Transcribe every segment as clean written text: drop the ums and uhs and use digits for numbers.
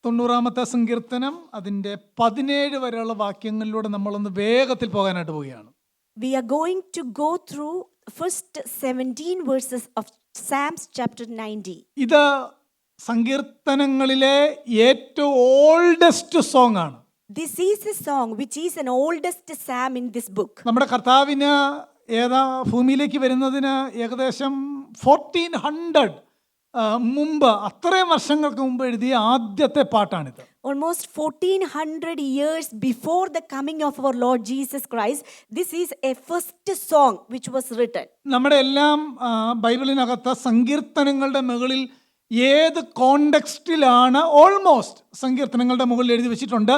തൊണ്ണൂറാമത്തെ സങ്കീർത്തനം അതിൻ്റെ 17 വരെയുള്ള വാക്യങ്ങളിലൂടെ നമ്മളൊന്ന് വേഗത്തിൽ പോകാനായിട്ട് പോവുകയാണ്. We are going to go through first 17 verses of Psalms chapter 90. ഇത് സങ്കീർത്തനങ്ങളിലെ ഏറ്റവും ഓൾഡസ്റ്റ് സോങ് ആണ്. This is a song which is an oldest psalm in this book. നമ്മുടെ കർത്താവിന് ഭൂമിയിലേക്ക് വരുന്നതിന് ഏകദേശം 1400 മുമ്പ്, അത്രയും വർഷങ്ങൾക്ക് മുമ്പ് എഴുതിയ ആദ്യത്തെ പാട്ടാണിത്. Almost 1400 years before the coming of our Lord Jesus Christ, this is a first song which was written. നമ്മുടെ എല്ലാം ബൈബിളിനകത്ത് സങ്കീർത്തനങ്ങളുടെ മുകളിൽ ഏത് കോണ്ടെക്സ്റ്റിലാണ്, ഓൾമോസ്റ്റ് സങ്കീർത്തനങ്ങളുടെ മുകളിൽ എഴുതി വെച്ചിട്ടുണ്ട്,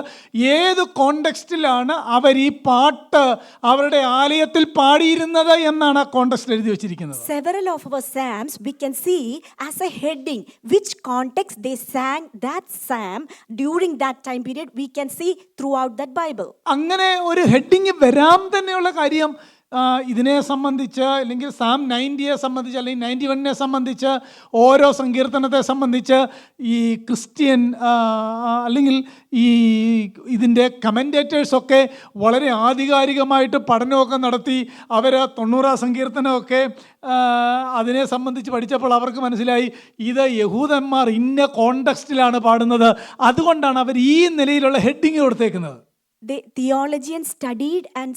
ഏത് കോണ്ടെക്സ്റ്റിലാണ് അവർ ഈ പാട്ട് അവരുടെ ആലയത്തിൽ പാടിയിരുന്നത് എന്നാണ് കോണ്ടെക്സ്റ്റ് എഴുതി വെച്ചിരിക്കുന്നത്. Several of our psalms we can see as a heading which context they sang that psalm during that time period. We can see throughout that Bible. അങ്ങനെ ഒരു ഹെഡിങ് വരാൻ തന്നെയുള്ള കാര്യം ഇതിനെ സംബന്ധിച്ച്, അല്ലെങ്കിൽ സാം 90യെ സംബന്ധിച്ച്, അല്ലെങ്കിൽ 91നെ സംബന്ധിച്ച്, ഓരോ സങ്കീർത്തനത്തെ സംബന്ധിച്ച് ഈ ക്രിസ്ത്യൻ അല്ലെങ്കിൽ ഈ ഇതിൻ്റെ കമൻറ്റേറ്റേഴ്സൊക്കെ വളരെ ആധികാരികമായിട്ട് പഠനമൊക്കെ നടത്തി അവർ 90 സങ്കീർത്തനമൊക്കെ അതിനെ സംബന്ധിച്ച് പഠിച്ചപ്പോൾ അവർക്ക് മനസ്സിലായി ഇത് യഹൂദന്മാർ ഇന്ന കോണ്ടെക്സ്റ്റിലാണ് പാടുന്നത്, അതുകൊണ്ടാണ് അവർ ഈ നിലയിലുള്ള ഹെഡിങ് കൊടുത്തേക്കുന്നത്. The theologians studied and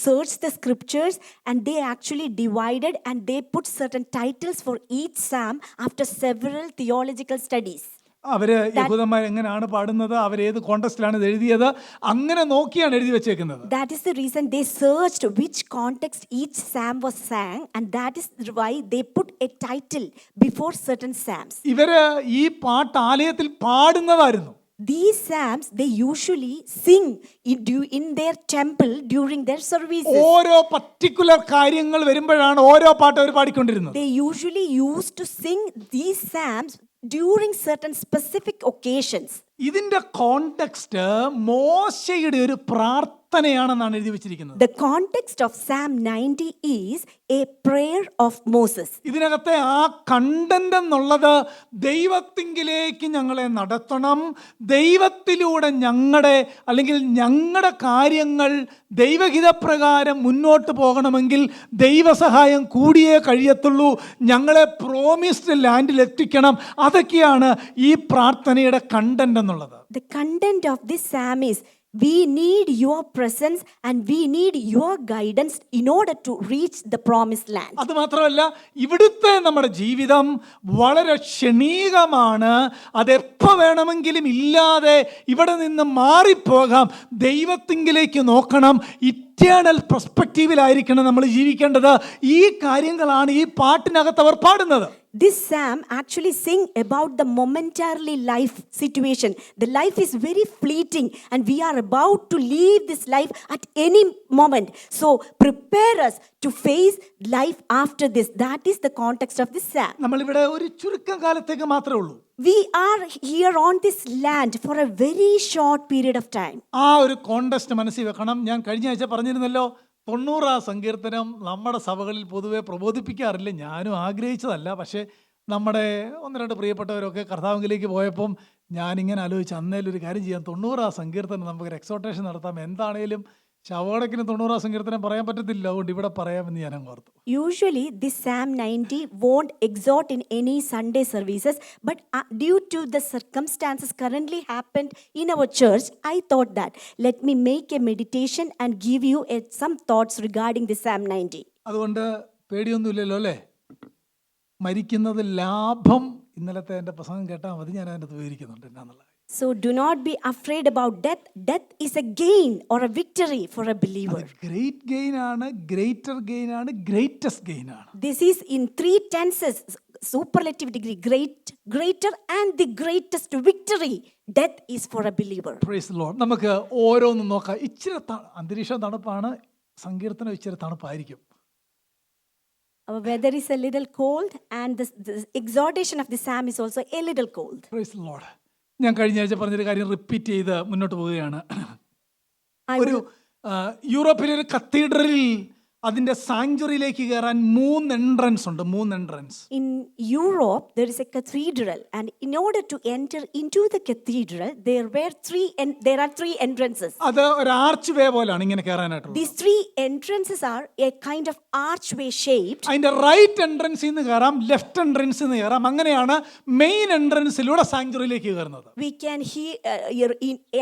searched the scriptures, and they actually divided and they put certain titles for each psalm after several theological studies. അവർ യഹൂദന്മാർ എങ്ങനെയാണ് പാടുന്നത്, അവരേത് കോണ്ടെക്സ്റ്റിലാണ് ഇത് എഴുതിയത്, അങ്ങനെ നോക്കിയാണ് എഴുതി വെച്ചേക്കുന്നത്. That is the reason they searched which context each psalm was sang, and that is why they put a title before certain psalms. ഇവര് ഈ പാട്ട് ആലയത്തിൽ പാടുന്നതായിരുന്നു. These psalms they usually sing in their temple during their services. ഓരോ particular കാര്യങ്ങൾ വരുമ്പോഴാണ് ഓരോ പാട്ട് അവർ പാടിക്കൊണ്ടിരുന്നത്. They usually used to sing these psalms during certain specific occasions. ഇതിന്റെ കോണ്ടെക്സ്റ്റ് മോശയുടെ ഒരു പ്രാർത്ഥനയാണെന്നാണ് എഴുതി വെച്ചിരിക്കുന്നത്. The context of Psalm 90 is a prayer of Moses. ഇതിനകത്തെ ആ കണ്ടന്റ് എന്നുള്ളത് ദൈവത്തിങ്കിലേക്ക് ഞങ്ങളെ നടത്തണം, ദൈവത്തിലൂടെ ഞങ്ങളുടെ കാര്യങ്ങൾ ദൈവഹിതപ്രകാരം മുന്നോട്ട് പോകണമെങ്കിൽ ദൈവസഹായം കൂടിയേ കഴിയത്തുള്ളൂ, ഞങ്ങളെ പ്രോമിസ്ഡ് ലാൻഡിൽ എത്തിക്കണം, അതൊക്കെയാണ് ഈ പ്രാർത്ഥനയുടെ കണ്ടന്റ് എന്നുള്ളത്. The content of this psalm is we need your presence and we need your guidance in order to reach the promised land. അത് മാത്രമല്ല, ഇവിടുത്തെ നമ്മുടെ ജീവിതം വളരെ ക്ഷണികമാണ്, അതെപ്പോൾ വേണമെങ്കിലും ഇല്ലാതെ ഇവിടെ നിന്ന് മാറിപ്പോകാം, ദൈവത്തിങ്കിലേക്ക് നോക്കണം, ഇറ്റേണൽ പെർസ്പെക്റ്റീവിലായിരിക്കണം നമ്മൾ ജീവിക്കേണ്ടത്. ഈ കാര്യങ്ങളാണ് ഈ പാട്ടിനകത്ത് അവർ പാടുന്നത്. This psalm actually sing about the momentarily life situation. The life is very fleeting and we are about to leave this life at any moment. So prepare us to face life after this. That is the context of this psalm. നമ്മളിവിടെ ഒരു ചുരുക്കം കാലത്തേക്ക് മാത്രമേ ഉള്ളൂ. We are here on this land for a very short period of time. ആ ഒരു context മനസ്സിൽ വെക്കണം. ഞാൻ കഴിഞ്ഞ ആഴ്ച പറഞ്ഞിരുന്നല്ലോ, 90 സങ്കീർത്തനം നമ്മുടെ സഭകളിൽ പൊതുവെ പ്രബോധിപ്പിക്കാറില്ല. ഞാനും ആഗ്രഹിച്ചതല്ല, പക്ഷേ നമ്മുടെ 1-2 പ്രിയപ്പെട്ടവരൊക്കെ കർത്താവിലേക്ക് പോയപ്പം ഞാനിങ്ങനെ ആലോചിച്ച്, അന്നേലൊരു കാര്യം ചെയ്യാം, 90 സങ്കീർത്തനം നമുക്കൊരു എക്സോട്ടേഷൻ നടത്താം, എന്താണേലും ശവകടക്കിന് 90 സങ്കീർത്തനം പറയാൻ പറ്റത്തില്ല, അതുകൊണ്ട് ഇവിടെ പറയാമെന്ന് ഞാൻ ഓർത്തു. Usually this Psalm 90 won't exhort in any Sunday services, but due to the circumstances currently happened in our church, I thought that let me make a meditation and give you some thoughts regarding this Psalm 90. അതുകൊണ്ട് പേടിയൊന്നുമില്ലല്ലോ അല്ലേ? മരിക്കുന്നത് ലാഭം. ഇന്നലത്തെ എൻ്റെ പ്രസംഗം കേട്ടാൽ മതി, ഞാൻ അതിനകത്ത് വിവരിക്കുന്നുണ്ട് എന്നാന്നുള്ളത്. So do not be afraid about death. Death is a gain or a victory for a believer. Great gain ആണ്, ഗ്രേറ്റർ ഗെയിൻ ആണ്, ഗ്രേറ്റസ്റ്റ് ഗെയിൻ ആണ്. This is in 3 tenses, superlative degree, greater and the greatest victory. Death is for a believer. Praise the Lord. നമുക്ക് ഓരോന്നും നോക്കാം. ഇച്ചിരി അന്തരീക്ഷം തണുപ്പാണ്, സങ്കീർത്തനം ഇച്ചിരി തണുപ്പായിരിക്കും. Our weather is a little cold and the exhortation of the psalm is also a little cold. Praise the Lord. ഞാൻ കഴിഞ്ഞ ആഴ്ച പറഞ്ഞൊരു കാര്യം റിപ്പീറ്റ് ചെയ്ത് മുന്നോട്ട് പോവുകയാണ്. ഒരു യൂറോപ്പിലെ ഒരു കത്തീഡ്രലിൽ അതിൻ്റെ സാങ്ച്വറിയിലേക്ക് കയറാൻ 3 എൻട്രൻസ് ഉണ്ട്. 3 entrance. In Europe, there is a cathedral, and in order to enter into the cathedral, there are three entrances. അത് ഒരു ആർച്ച് വേ പോലാണ് ഇങ്ങനെ കയറാനായിട്ടുള്ളത്. These 3 entrances are a kind of archway shaped. അതിന്റെ റൈറ്റ് എൻട്രൻസിൽ നിന്ന് കയറാം, ലെഫ്റ്റ് എൻട്രൻസിൽ നിന്ന് കയറാം. അങ്ങനെയാണ് മെയിൻ എൻട്രൻസിലൂടെ സാങ്ച്വറിയിലേക്ക് കയറുന്നത്. We can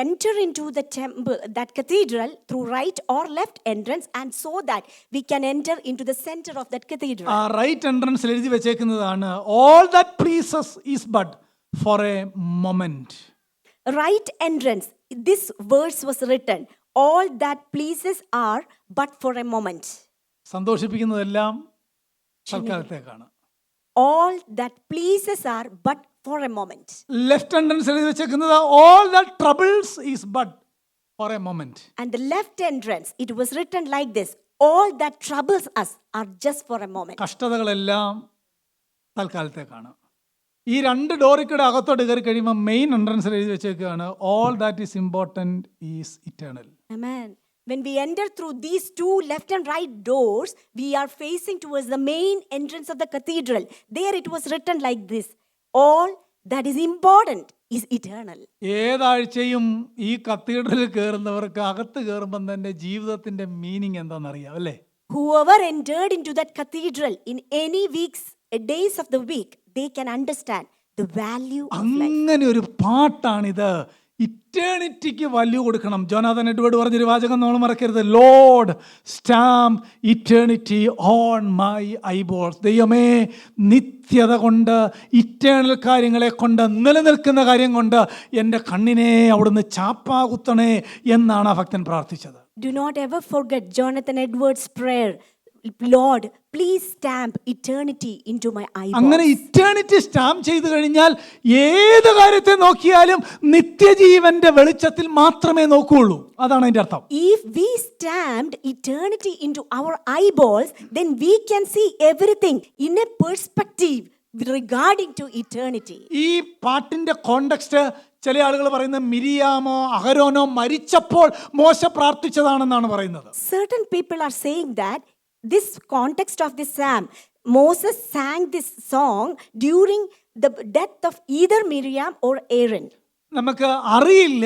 enter into the temple, that cathedral, through right or left entrance, and so that we can enter into the center of that cathedral. ആ right എൻട്രൻസിൽ എഴുതി വെച്ചേക്കുന്നതാണ് all that pleases is but for a moment. Right entrance, this verse was written, all that pleases are but for a moment. സന്തോഷിപ്പിക്കുന്നതെല്ലാം തൽക്കാലത്തേക്കാണ്. All that pleases are but for a moment. Left എൻട്രൻസിൽ എഴുതി വെച്ചേക്കുന്നത് all that troubles is but for a moment. And the left entrance, it was written like this, all that troubles us are just for a moment. കഷ്ടതകളെല്ലാം തൽക്കാലത്തേക്കാണ്. ഈ 2 ഡോറിക്കൂടെ അകത്തോട്ട് കയറി കഴിയുമ്പോൾ main എൻട്രൻസിൽ എഴുതി വെച്ചേക്കുകയാണ് all that is important is eternal. Amen. When we enter through these 2 left and right doors, we are facing towards the main entrance of the cathedral. There it was written like this, all that is important is eternal. ഏതാഴ്ചയും ഈ കത്തീഡ്രലിൽ കയറുന്നവർക്ക് അകത്ത് കയറുമ്പം തന്നെ ജീവിതത്തിന്റെ meaning എന്താണെന്നറിയാം അല്ലേ? Whoever entered into that cathedral in any days of the week, they can understand the value of life. അങ്ങനെ ഒരു പാട്ടാണിത്. ഇറ്റേണിറ്റിക്ക് value കൊടുക്കണം. ജോനാഥൻ എഡ്വേർഡ് പറഞ്ഞൊരു വാചകം നമ്മൾ മറക്കരുത്, Lord stamp eternity on my eyeballs. ദൈവമേ, നിത്യത കൊണ്ട്, ഇറ്റേണൽ കാര്യങ്ങളെ കൊണ്ട്, നിലനിൽക്കുന്ന കാര്യം കൊണ്ട് എൻ്റെ കണ്ണിനെ അവിടുന്ന് ചാപ്പാകുത്തണേ എന്നാണ് ആ ഭക്തൻ പ്രാർത്ഥിച്ചത്. Do not ever forget Jonathan Edwards' prayer, Lord, please stamp eternity into my eyeballs. അങ്ങനെ ഇറ്റേണിറ്റി സ്റ്റാമ്പ് ചെയ്തു കഴിഞ്ഞാൽ ഏത് കാര്യത്തെ നോക്കിയാലും നിത്യജീവന്റെ വെളിച്ചത്തിൽ മാത്രമേ നോക്കുകയുള്ളൂ. അതാണ് അതിന്റെ അർത്ഥം. If we stamped eternity into our eyeballs, then we can see everything in a perspective regarding to eternity. ഈ പാട്ടിന്റെ കോണ്ടെക്സ്റ്റ് ചില ആളുകൾ പറയുന്നത് മിരിയാമോ അഹരോനോ മരിച്ചപ്പോൾ മോശ പ്രാർത്ഥിച്ചതാണെന്നാണ് പറയുന്നത്. Certain people are saying that this context of this psalm, Moses sang this song during the death of either Miriam or Aaron. നമുക്ക് അറിയില്ല.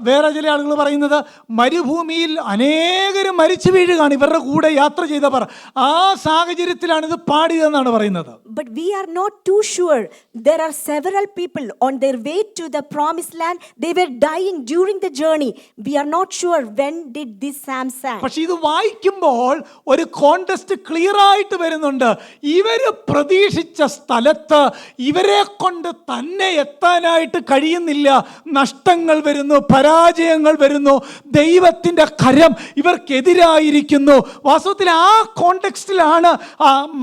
വേറെ ചില ആളുകൾ പറയുന്നത് മരുഭൂമിയിൽ അനേകരും മരിച്ചു വീഴുകയാണ് ഇവരുടെ കൂടെ യാത്ര ചെയ്തവർ, ആ സാഹചര്യത്തിലാണ് ഇത് പാടിയതെന്നാണ് പറയുന്നത്. But we are not too sure. There are several people on their way to the promised land. They were dying during the journey. We are not sure when did this psalm sang. പക്ഷെ ഇത് വായിക്കുമ്പോൾ ഒരു context clear ആയിട്ട് വരുന്നുണ്ട്. ഇവര് പ്രതീക്ഷിച്ച സ്ഥലത്ത് ഇവരെ കൊണ്ട് തന്നെ എത്താനായിട്ട് കഴിയുന്നില്ല. നഷ്ടങ്ങൾ വരുന്നു, പരാജയങ്ങൾ വരുന്നു, ദൈവത്തിന്റെ കരം ഇവർക്കെതിരായിരിക്കുന്നു. വാസ്തവത്തിൽ ആ കോണ്ടെക്സ്റ്റിലാണ്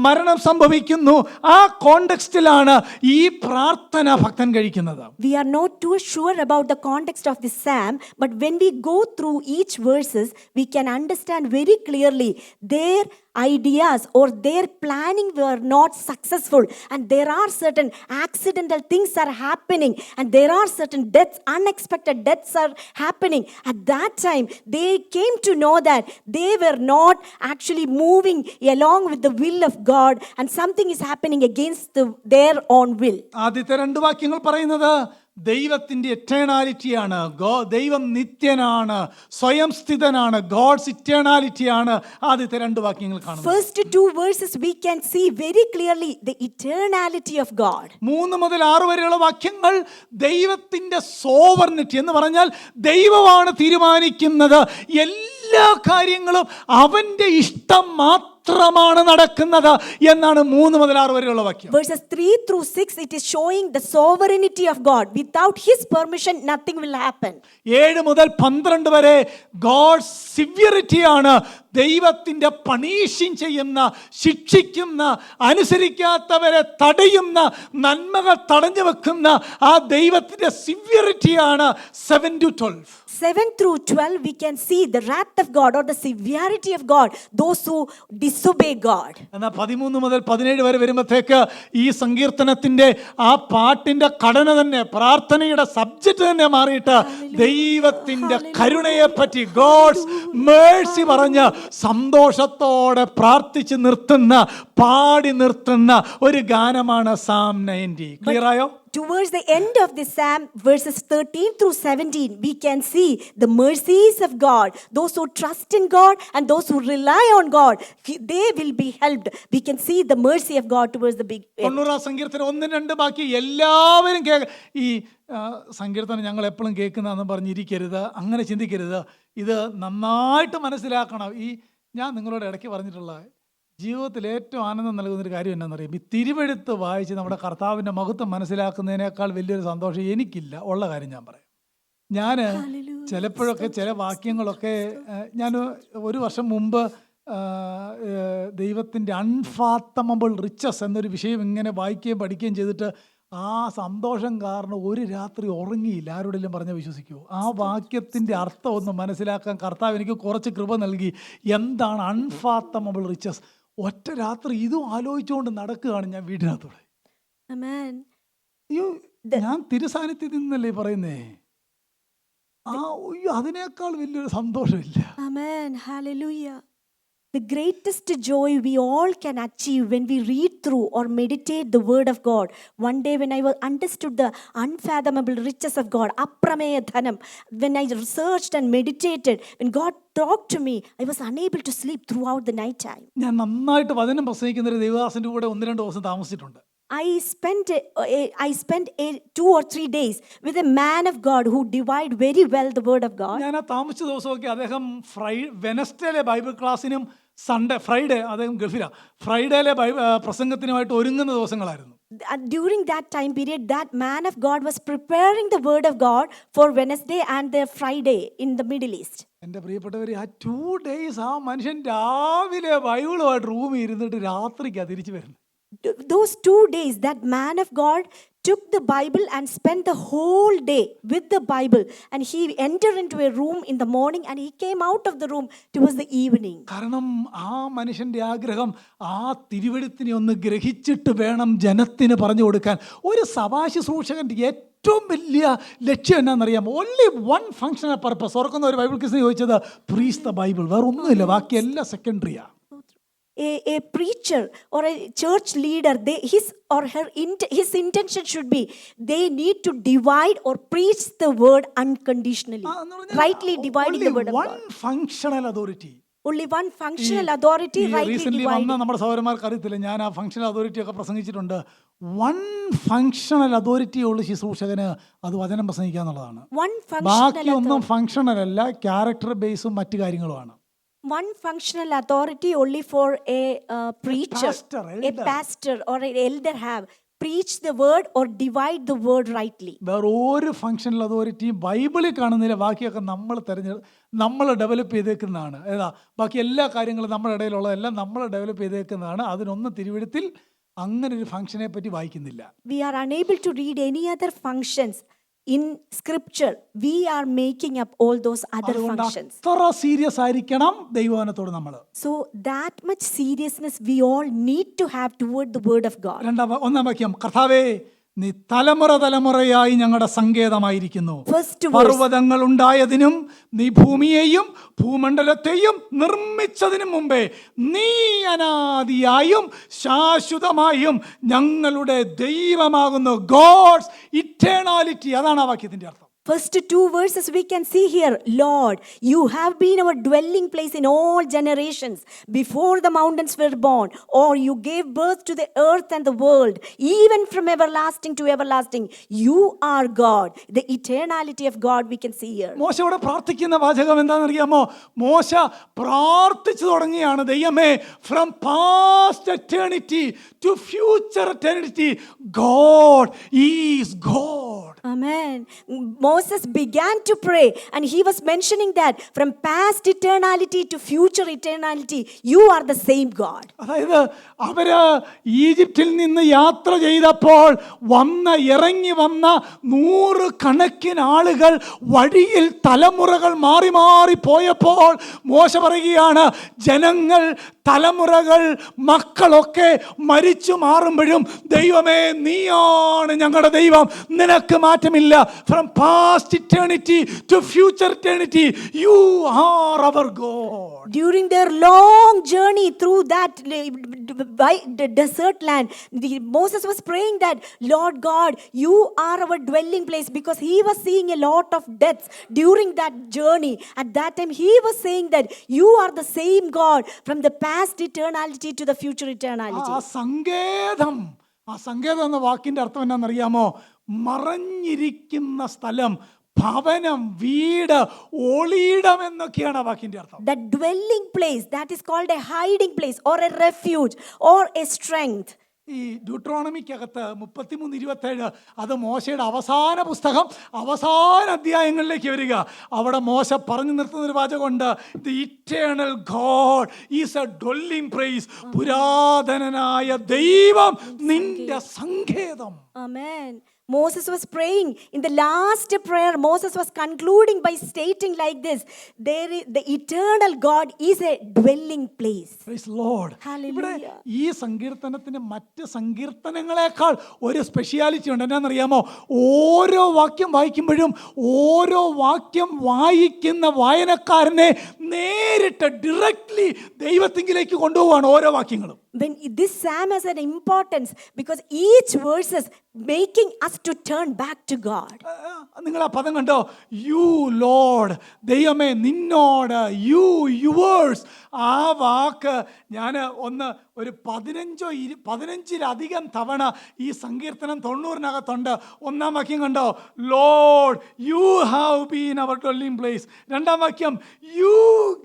മരണം സംഭവിക്കുന്നു. ആ കോണ്ടെക്സ്റ്റിലാണ് ഈ പ്രാർത്ഥന ഭക്തൻ കഴിക്കുന്നത്. We are not too sure about the context of this psalm, but when we go through each verses, we can understand very clearly their ideas or their planning were not successful, and there are certain accidental things are happening, and there are certain deaths, unexpected deaths are happening. At that time they came to know that they were not actually moving along with the will of God, and something is happening against their own will. ആദ്യത്തെ 2 വാക്യങ്ങൾ പറയുന്നത് ദൈവത്തിന്റെ എറ്റേണാലിറ്റിയാണ്. ദൈവം നിത്യനാണ്, സ്വയം സ്ഥിതനാണ്. God's ഇറ്റേണാലിറ്റിയാണ് ആദ്യത്തെ 2 വാക്യങ്ങൾ കാണുന്നത്. First 2 verses we can see very clearly the eternality of God. 3 മുതൽ 6 വരെയുള്ള വാക്യങ്ങൾ ദൈവത്തിന്റെ സോവർണിറ്റി എന്ന് പറഞ്ഞാൽ ദൈവമാണ് തീരുമാനിക്കുന്നത്. എല്ലാ കാര്യങ്ങളും അവന്റെ ഇഷ്ടം മാത്രമാണ് നടക്കുന്നത് എന്നാണ് 3 മുതൽ 6 വരെയുള്ള വാക്യം. Verses 3 through 6, it is showing the sovereignty of God. Without his permission nothing will happen. 7 മുതൽ 12 വരെ ഗോഡ് സിവിയറിറ്റി ആണ്. ദൈവത്തിന്റെ പണീഷിങ് ചെയ്യുന്ന, ശിക്ഷിക്കുന്ന, അനുസരിക്കാത്തവരെ തടയുന്ന, നന്മകൾ തടഞ്ഞു വെക്കുന്ന ആ ദൈവത്തിന്റെ സിവിയറിറ്റിയാണ് 7 to 12. 7 through 12, we can see the wrath of God or the severity of God, those who disobey God. എന്നാൽ 13 മുതൽ 17 വരെ വരുമ്പോഴത്തേക്ക് ഈ സങ്കീർത്തനത്തിന്റെ ആ പാട്ടിന്റെ ഘടന തന്നെ, പ്രാർത്ഥനയുടെ സബ്ജക്റ്റ് തന്നെ മാറിയിട്ട് ദൈവത്തിന്റെ കരുണയെ പറ്റി, ഗോഡ്സ് മേഴ്സി പറഞ്ഞ് സന്തോഷത്തോടെ പ്രാർത്ഥിച്ച് നിർത്തുന്ന, പാടി നിർത്തുന്ന ഒരു ഗാനമാണ് സാം 90. ക്ലിയർ ആയോ? Towards the end of this psalm, verses 13 through 17, we can see the mercies of God. Those who trust in God and those who rely on God, they will be helped. We can see the mercy of God towards the big end. 90 സങ്കീർത്തനം 1-2 ബാക്കി എല്ലാവരും ഈ സങ്കീർത്തനം ഞങ്ങൾ എപ്പോഴും കേൾക്കുന്നതെന്ന് പറഞ്ഞിരിക്കരുത്, അങ്ങനെ ചിന്തിക്കരുത്. ഇത് നന്നായിട്ട് മനസ്സിലാക്കണം. ഞാൻ നിങ്ങളോട് ഇടയ്ക്ക് പറഞ്ഞിട്ടുള്ള ജീവിതത്തിൽ ഏറ്റവും ആനന്ദം നൽകുന്നൊരു കാര്യം എന്നാണെന്നറിയാം, ഈ തിരുവെഴുത്ത് വായിച്ച് നമ്മുടെ കർത്താവിൻ്റെ മഹത്വം മനസ്സിലാക്കുന്നതിനേക്കാൾ വലിയൊരു സന്തോഷം എനിക്കില്ല. ഉള്ള കാര്യം ഞാൻ പറയാം. ഞാൻ ചിലപ്പോഴൊക്കെ ചില വാക്യങ്ങളൊക്കെ ഞാൻ ഒരു വർഷം മുമ്പ് ദൈവത്തിൻ്റെ അൺഫാത്തമബിൾ റിച്ചസ് എന്നൊരു വിഷയം ഇങ്ങനെ വായിക്കുകയും പഠിക്കുകയും ചെയ്തിട്ട് ആ സന്തോഷം കാരണം ഒരു രാത്രി ഉറങ്ങിയില്ല. ആരോടെങ്കിലും പറഞ്ഞാൽ വിശ്വസിക്കുമോ? ആ വാക്യത്തിൻ്റെ അർത്ഥം ഒന്ന് മനസ്സിലാക്കാൻ കർത്താവ് എനിക്ക് കുറച്ച് കൃപ നൽകി. എന്താണ് അൺഫാത്തമബിൾ റിച്ചസ്? ഒറ്റ രാത്രി ഇതും ആലോചിച്ചുകൊണ്ട് നടക്കുകയാണ് ഞാൻ വീടിനകത്തൂടെ. അയ്യോ, ഞാൻ തിരുസാന്നിധ്യത്തിൽ നിന്നല്ലേ പറയുന്നേ. അതിനേക്കാൾ വലിയൊരു സന്തോഷമില്ല. Amen. Hallelujah. The greatest joy we all can achieve when we read through or meditate the word of God. One day when I understood the unfathomable riches of God, aprameya dhanam, when I researched and meditated, when God talked to me, I was unable to sleep throughout the night time. ഞാൻ നന്നായിട്ട് വചനം പ്രസംഗിക്കുന്ന ഒരു ദേവദാസന്റെ കൂടെ 1-2 ദിവസം താമസിച്ചിട്ടുണ്ട്. I spent 2 or 3 days with a man of God who divide very well the word of God. ഞാൻ ആ താമസിച്ച ദിവസമൊക്കെ അദ്ദേഹം വെനസ്ഡേയിലെ ബൈബിൾ ക്ലാസ്സിനും ഫ്രൈഡേ അദ്ദേഹം ഗൾഫിലാണ്, ഫ്രൈഡേയിലെ പ്രസംഗത്തിനുമായിട്ട് ഒരുങ്ങുന്ന ദിവസങ്ങളായിരുന്നു. During that time period, that man of God was preparing the word of God for Wednesday and the Friday in the Middle East. എൻ്റെ പ്രിയപ്പെട്ടവർ, ആ 2 days ആ മനുഷ്യൻ രാവിലെ ബൈബിളുമായിട്ട് റൂമിൽ ഇരുന്നിട്ട് രാത്രിക്കാണ് തിരിച്ചു വരുന്നത്. Those 2 days, that man of God took the Bible and spent the whole day with the Bible, and he entered into a room in the morning and he came out of the room towards the evening. കാരണം ആ മനുഷ്യൻ്റെ ആഗ്രഹം ആ തിരുവെഴുത്തിനെ ഒന്ന് ഗ്രഹിച്ചിട്ട് വേണം ജനത്തിന് പറഞ്ഞു കൊടുക്കാൻ. ഒരു സഭാശുശ്രൂഷകൻ്റെ ഏറ്റവും വലിയ ലക്ഷ്യം എന്നാണെന്നറിയാം? Only one functional purpose. ഓർക്കുന്ന ഒരു ബൈബിൾ ക്വിസിന് ചോദിച്ചത് പ്രീച്ച് ദ ബൈബിൾ, വേറെ ഒന്നുമില്ല, ബാക്കി എല്ലാം സെക്കൻഡറിയാണ്. A preacher or a church leader, his intention should be they need to divide or preach the word unconditionally, rightly dividing the word of God. One functional authority. Only one functional authority, rightly dividing. നമ്മുടെ സഹോദരന്മാർക്ക് അറിയത്തില്ല, ഞാൻ ആ functional authority ഒക്കെ പ്രസംഗിച്ചിട്ടുണ്ട്. One functional authority ഉള്ള ശുശ്രൂഷകന് അത് വചനം പ്രസംഗിക്കുക എന്നുള്ളതാണ്. ബാക്കിയൊന്നും ഫങ്ഷണൽ അല്ല, ക്യാരക്ടർ ബേസും മറ്റു കാര്യങ്ങളുമാണ്. One functional authority only for a preacher, a pastor or an elder have preach the word or divide the word rightly. വേറെ ഒരു ഫങ്ഷണൽ അതോറിറ്റിയും ബൈബിളിൽ കാണുന്നില്ല. ബാക്കിയൊക്കെ നമ്മൾ ഡെവലപ്പ് ചെയ്തേക്കുന്നതാണ്. ഏതാ ബാക്കി എല്ലാ കാര്യങ്ങളും നമ്മുടെ ഇടയിലുള്ളതെല്ലാം നമ്മൾ ഡെവലപ്പ് ചെയ്തേക്കുന്നതാണ്. അതിനൊന്നും തിരുവെഴുത്തിൽ അങ്ങനെ ഒരു ഫങ്ഷനെ പറ്റി വായിക്കുന്നില്ല. We are unable to read any other functions in scripture. We are making up all those other functions. അത്ര സീരിയസ് ആയിരിക്കണം ദൈവവചനത്തോട് നമ്മൾ. So that much seriousness we all need to have toward the word of God. ഒന്നാം വാക്യം, കർത്താവേ നീ തലമുറ തലമുറയായി ഞങ്ങളുടെ സങ്കേതമായിരിക്കുന്നു. പർവ്വതങ്ങൾ ഉണ്ടായതിനും നീ ഭൂമിയെയും ഭൂമണ്ഡലത്തെയും നിർമ്മിച്ചതിനും മുമ്പേ നീ അനാദിയായും ശാശ്വതമായും ഞങ്ങളുടെ ദൈവമാകുന്നു. ഗോഡ്സ് ഇറ്റേണാലിറ്റി, അതാണ് ആ വാക്യത്തിന്റെ അർത്ഥം. First 2 verses we can see here, Lord, you have been our dwelling place in all generations, before the mountains were born, or you gave birth to the earth and the world, even from everlasting to everlasting. You are God. The eternality of God we can see here. മോശയോട് പ്രാർത്ഥിക്കുന്ന വാചകം എന്താണെന്നറിയാമോ? മോശ പ്രാർത്ഥിച്ചു തുടങ്ങിയാണ്, ദൈവമേ, from past eternity to future eternity, God is God. Amen. Amen. Moses began to pray and he was mentioning that from past eternality to future eternality, you are the same God. അതായത് അവര് ഈജിപ്തിൽ നിന്ന് യാത്ര ചെയ്തപ്പോൾ ഇറങ്ങി വന്ന 100 കണക്കിന് ആളുകൾ വഴിയിൽ തലമുറകൾ മാറി മാറി പോയപ്പോൾ മോശ പറയുകയാണ്, ജനങ്ങൾ, തലമുറകൾ, മക്കളൊക്കെ മരിച്ചു മാറുമ്പോഴും ദൈവമേ നീയാണ് ഞങ്ങളുടെ ദൈവം, നിനക്ക് മാറ്റമില്ല. From past eternity to future eternity you are our God. During their long journey through that desert land, Moses was praying that, Lord God, you are our dwelling place, because he was seeing a lot of deaths during that journey. At that time he was saying that you are the same God from the past eternality to the future eternality. ആ സങ്കേതം എന്ന വാക്കിന്റെ അർത്ഥം എന്നാണെന്നറിയാമോ? മറഞ്ഞിരിക്കുന്ന സ്ഥലം, ഭവനം, വീട്, ഒളിയിടം എന്നൊക്കെയാണ് ആ വാക്കിന്റെ അർത്ഥം. The dwelling place, that is called a hiding place or a refuge or a strength. ഈ ഡ്യൂട്രോണമിക്കകത്ത് 33:27 അത് മോശയുടെ അവസാന പുസ്തകം, അവസാന അധ്യായങ്ങളിലേക്ക് വരിക. അവിടെ മോശ പറഞ്ഞു നിർത്തുന്ന ഒരു വാചകമുണ്ട്, the eternal God is a dwelling place. പുരാതനനായ ദൈവം നിന്റെ സങ്കേതം. Amen. Moses was praying. In the last prayer, Moses was concluding by stating like this, the eternal God is a dwelling place. Praise the Lord. ഇവിടെ Hallelujah. ഈ സങ്കീർത്തനത്തിന് മറ്റ് സങ്കീർത്തനങ്ങളെക്കാൾ ഒരു speciality ഉണ്ട്. എന്നാണെന്നറിയാമോ? ഓരോ വാക്യം വായിക്കുമ്പോഴും ഓരോ വാക്യം വായിക്കുന്ന വായനക്കാരനെ നേരിട്ട് ഡയറക്ട്ലി ദൈവത്തിങ്കിലേക്ക് കൊണ്ടുപോവാണ് ഓരോ വാക്യങ്ങളും. When this psalm has an importance because each verse is making us to turn back to God. നിങ്ങൾ ആ പദം കണ്ടോ? യു ലോർഡ്, ദൈവമേ നിന്നോട്, യു യുവേഴ്സ്. ആ വാക്ക് ഞാൻ ഒരു 15-ലധികം തവണ ഈ സങ്കീർത്തനം 90-നകത്തുണ്ട്. ഒന്നാം വാക്യം കണ്ടോ? Lord you have been our dwelling place. രണ്ടാം വാക്യം യു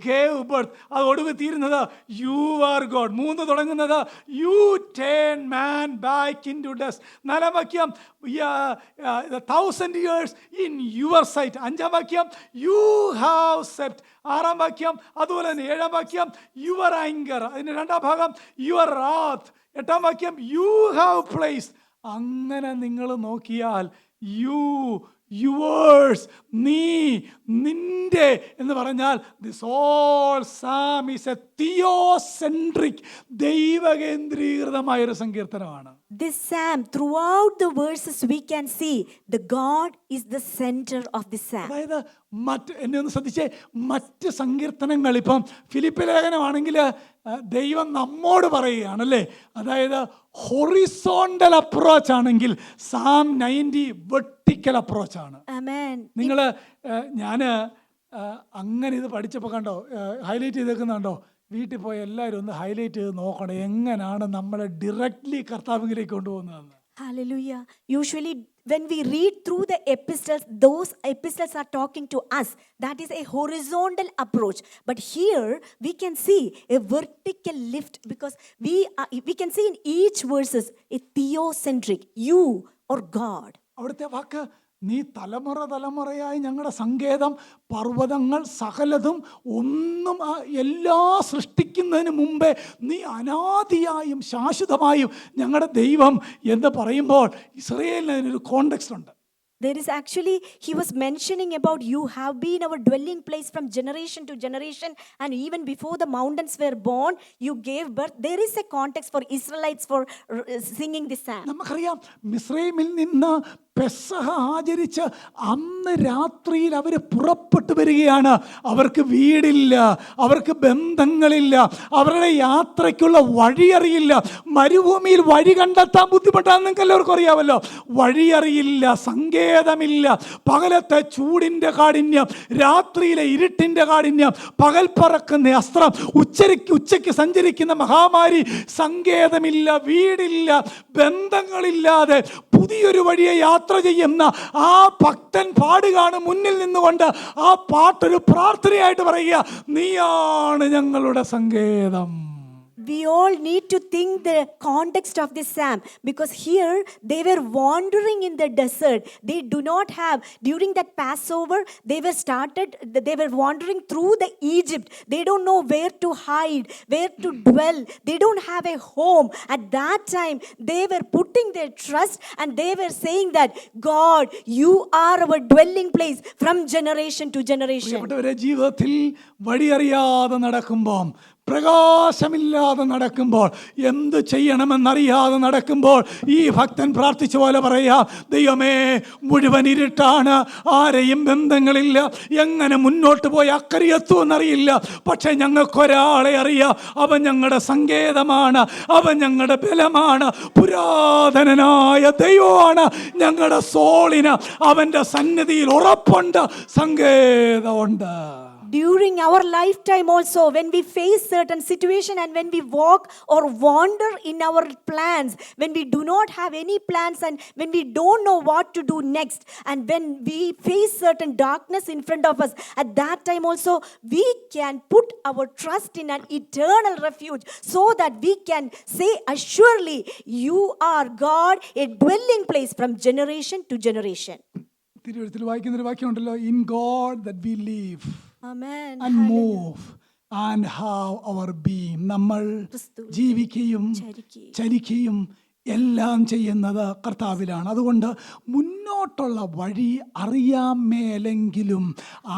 ഗേവ് ബർത്ത്. അത് ഒടുവിൽ തീരുന്നത് യു ആർ ഗോഡ്. 3 തുടങ്ങുന്നത് you turn man back into dust. 4-ാം വാക്യം 1,000 years in your sight. 5-ാം വാക്യം യു ഹാവ് സെപ്റ്റ്. 6-ാം വാക്യം അതുപോലെ തന്നെ. 7-ാം വാക്യം യുവർ ആങ്കർ. അതിൻ്റെ 2-ാം ഭാഗം യുവർ റാത്ത്. 8-ാം വാക്യം യു ഹാവ് പ്ലേസ്. അങ്ങനെ നിങ്ങൾ നോക്കിയാൽ യു, യുവേഴ്സ്, നീ, നിന്റെ എന്ന് പറഞ്ഞാൽ this whole psalm is a theocentric, ദൈവകേന്ദ്രീകൃതമായൊരു സങ്കീർത്തനമാണ്. This psalm, throughout the verses we can see the God is the center of the psalm. അതായത് എന്നെ ഒന്ന് ശ്രദ്ധിച്ചേ, മറ്റ് സങ്കീർത്തനങ്ങൾ ഇപ്പം ഫിലിപ്പി ലേഖനമാണെങ്കിൽ ദൈവം നമ്മോട് പറയുകയാണല്ലേ. അതായത് ഹൊറിസോണ്ടൽ അപ്രോച്ച് ആണെങ്കിൽ സാം 90 വെർട്ടിക്കൽ അപ്രോച്ചാണ്. നിങ്ങൾ ഞാൻ അങ്ങനെ ഇത് പഠിച്ചപ്പോൾ കണ്ടോ, ഹൈലൈറ്റ് ചെയ്തേക്കുന്നുണ്ടോ? വീട്ടിൽ പോയി എല്ലാവരും ഒന്ന് ഹൈലൈറ്റ് ചെയ്ത് നോക്കണം എങ്ങനെയാണ് നമ്മളെ ഡയറക്ട്ലി കർത്താവിലേക്ക് കൊണ്ടുപോകുന്നതെന്ന്. Hallelujah. Usually when we read through the epistles, those epistles are talking to us. That is a horizontal approach. But here we can see a vertical lift, because we can see in each verses a theocentric, you or God. അവിടുത്തെ വാക്ക് നീ തലമുറയായി ഞങ്ങളുടെ സങ്കേതം, പർവ്വതങ്ങൾ സകലതും ഒന്നും എല്ലാ സൃഷ്ടിക്കുന്നതിന് മുമ്പേ നീ അനാദിയായും ശാശ്വതമായും ഞങ്ങളുടെ ദൈവം എന്ന് പറയുമ്പോൾ ഇസ്രായേലിന് അതിനൊരു കോണ്ടെക്സ്റ്റ് ഉണ്ട്. There is actually, he was mentioning about you have been our dwelling place from generation to generation, and even before the mountains were born, you gave birth. There is a context for Israelites for singing this psalm. നമുക്കറിയാം, മിസ്രൈമിൽ നിന്ന് പെസഹ ആചരിച്ച് അന്ന് രാത്രിയിൽ അവർ പുറപ്പെട്ടു വരികയാണ്. അവർക്ക് വീടില്ല, അവർക്ക് ബന്ധങ്ങളില്ല, അവരുടെ യാത്രയ്ക്കുള്ള വഴിയറിയില്ല. മരുഭൂമിയിൽ വഴി കണ്ടെത്താൻ ബുദ്ധിമുട്ടാണെന്ന് നിങ്ങൾക്ക് എല്ലാവർക്കും അറിയാമല്ലോ. വഴിയറിയില്ല, സങ്കേതമില്ല. പകലത്തെ ചൂടിൻ്റെ കാഠിന്യം, രാത്രിയിലെ ഇരുട്ടിൻ്റെ കാഠിന്യം, പകൽ പറക്കുന്ന അസ്ത്രം, ഉച്ചയ്ക്ക് സഞ്ചരിക്കുന്ന മഹാമാരി. സങ്കേതമില്ല, വീടില്ല, ബന്ധങ്ങളില്ലാതെ പുതിയൊരു വഴിയെ യാത്ര ചെയ്യുന്ന ആ ഭക്തൻ പാടുകയാണ് മുന്നിൽ നിന്നുകൊണ്ട്. ആ പാട്ടൊരു പ്രാർത്ഥനയായിട്ട് പറയുക, നീയാണ് ഞങ്ങളുടെ സങ്കേതം. we all need to think the context of this psalm, because here they were wandering in the desert. They do not have, during that Passover, they were wandering through the Egypt. They don't know where to hide, where to dwell. They don't have a home. At that time, they were putting their trust and they were saying that, God, you are our dwelling place from generation to generation. പ്രിയപ്പെട്ടവരെ, ജീവിതത്തിൽ വഴിയറിയാതെ നടക്കുമ്പോൾ, പ്രകാശമില്ലാതെ നടക്കുമ്പോൾ, എന്ത് ചെയ്യണമെന്നറിയാതെ നടക്കുമ്പോൾ, ഈ ഭക്തൻ പ്രാർത്ഥിച്ച പോലെ പറയാ, ദൈവമേ, മുഴുവൻ ഇരുട്ടാണ്, ആരെയും ബന്ധങ്ങളില്ല, എങ്ങനെ മുന്നോട്ട് പോയി അക്കരയെത്തുമെന്നറിയില്ല, പക്ഷെ ഞങ്ങൾക്കൊരാളെ അറിയാം, അവൻ ഞങ്ങളുടെ സങ്കേതമാണ്, അവൻ ഞങ്ങളുടെ ബലമാണ്, പുരാതനനായ ദൈവമാണ്, ഞങ്ങളുടെ സോളിന് അവൻ്റെ സന്നിധിയിൽ ഉറപ്പുണ്ട്, സങ്കേതമുണ്ട്. During our lifetime also, when we face certain situation and when we walk or wander in our plans, when we do not have any plans and when we don't know what to do next, and when we face certain darkness in front of us, at that time also we can put our trust in an eternal refuge, so that we can say assuredly, you are God, a dwelling place from generation to generation. തിരുവെഴുത്തിൽ വായിക്കുന്നൊരു വാക്യമുണ്ടല്ലോ, in God that we live Amen. and move and have our being. നമ്മൾ ജീവിക്കുകയും ചരിക്കുകയും എല്ലാം ചെയ്യുന്നത് കർത്താവിലാണ്. അതുകൊണ്ട് മുന്നോട്ടുള്ള വഴി അറിയാൻ മേലെങ്കിലും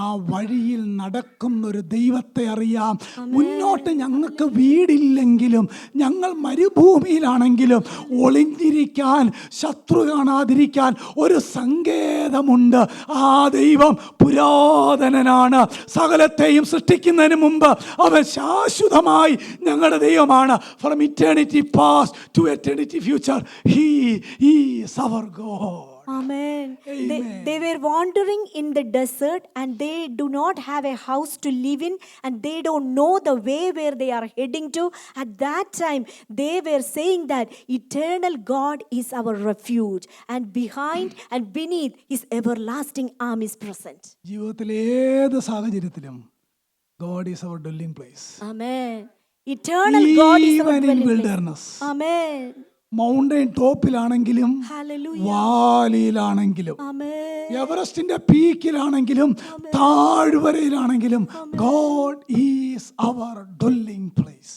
ആ വഴിയിൽ നടക്കുന്നൊരു ദൈവത്തെ അറിയാം. മുന്നോട്ട് ഞങ്ങൾക്ക് വീടില്ലെങ്കിലും, ഞങ്ങൾ മരുഭൂമിയിലാണെങ്കിലും ഒളിഞ്ഞിരിക്കാൻ, ശത്രു കാണാതിരിക്കാൻ ഒരു സങ്കേതമുണ്ട്. ആ ദൈവം പുരാതനനാണ്. സകലത്തെയും സൃഷ്ടിക്കുന്നതിന് മുമ്പ് അവൻ ശാശ്വതമായി ഞങ്ങളുടെ ദൈവമാണ്. From eternity past to eternity future, he is our God. Amen. Amen. They were wandering in the desert and they do not have a house to live in and they don't know the way where they are heading to. At that time, they were saying that eternal God is our refuge, and behind and beneath His everlasting arm is present. ജീവിതത്തിലെ ഏത് സാഹചര്യത്തിലും God is our dwelling place. Amen. Eternal God is our Even in dwelling wilderness. place. Amen. Mountain ടോപ്പിലാണെങ്കിലും Hallelujah. വാലിയിലാണെങ്കിലും, Amen. എവറസ്റ്റിന്റെ പീക്കിലാണെങ്കിലും താഴ്വരയിലാണെങ്കിലും, God is our dwelling place.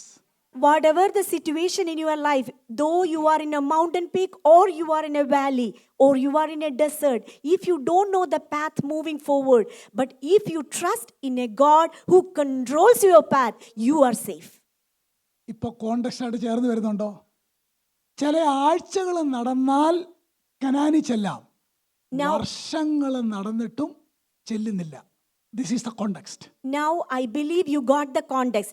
Whatever the situation in your life, though you are in a mountain peak or you are in a valley or you are in a desert, if you don't know the path moving forward, but if you trust in a God who controls your path, you are safe. ഇപ്പോൾ context ആയിട്ട് ചേർന്ന് വരുന്നുണ്ടോ? ചില ആഴ്ചകൾ നടന്നാൽ കനാനി ചെല്ലാം, വർഷങ്ങൾ നടന്നിട്ടും ചെല്ലുന്നില്ല. This is the context. Now I believe you got the context.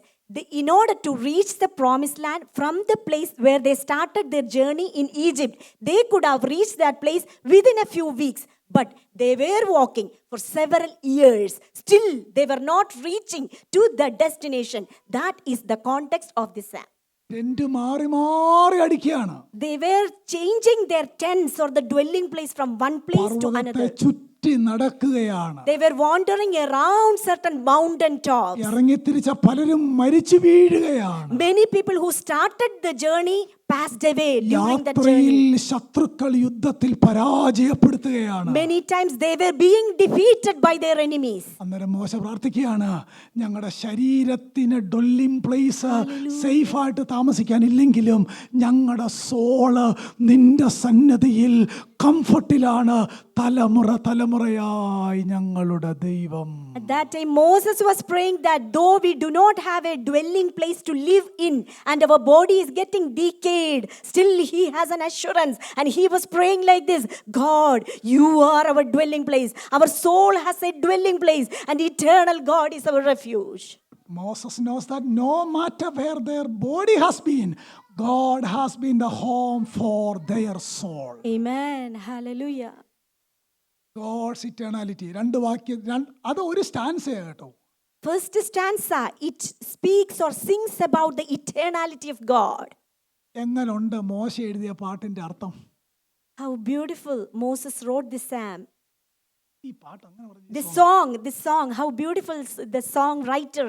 In order to reach the promised land from the place where they started their journey in Egypt, they could have reached that place within a few weeks. But they were walking for several years. Still, they were not reaching to the destination. That is the context of this psalm. Tent മാറി മാറി അടിക്കുകയാണ്. They were changing their tents or the dwelling place from one place to another. ചുറ്റി നടക്കുകയാണ്. They were wandering around certain mountain tops. ഇറങ്ങിത്തിരിച്ച പലരും മരിച്ചു വീഴുകയാണ്. Many people who started the journey passed away during the യാത്രയിൽ journey. ശത്രുക്കൾ യുദ്ധത്തിൽ പരാജയപ്പെടുത്തുകയാണ്. Many times they were being defeated by their enemies. അന്നേരം മോശ പ്രാർത്ഥിക്കുകയാണ്, ഞങ്ങളുടെ ശരീരത്തിന് ഡൊല്ലിംഗ് പ്ലേസ് സേഫായിട്ട് താമസിക്കാനില്ലെങ്കിലും ഞങ്ങളുടെ സോള് നിന്റെ സന്നദ്ധിയിൽ കംഫർട്ടിലാണ്, തലമുറ തലമുറയായി ഞങ്ങളുടെ ദൈവം. At that time Moses was praying that though we do not have a dwelling place to live in and our body is getting decayed, still he has an assurance, and he was praying like this: God, you are our dwelling place. Our soul has a dwelling place and eternal God is our refuge. Moses knows that no matter where their body has been, God has been the home for their soul. Amen. Hallelujah. God's eternality. രണ്ട് വാക്യം, അത് ഒരു സ്റ്റാൻസയാ കേട്ടോ. First stanza, it speaks or sings about the eternality of God. എങ്ങനുണ്ട് മോശ എഴുതിയ പാട്ടിന്റെ അർത്ഥം? How beautiful Moses wrote this psalm. ഈ പാട്ട് അങ്ങനെ പറഞ്ഞു. This song, how beautiful the songwriter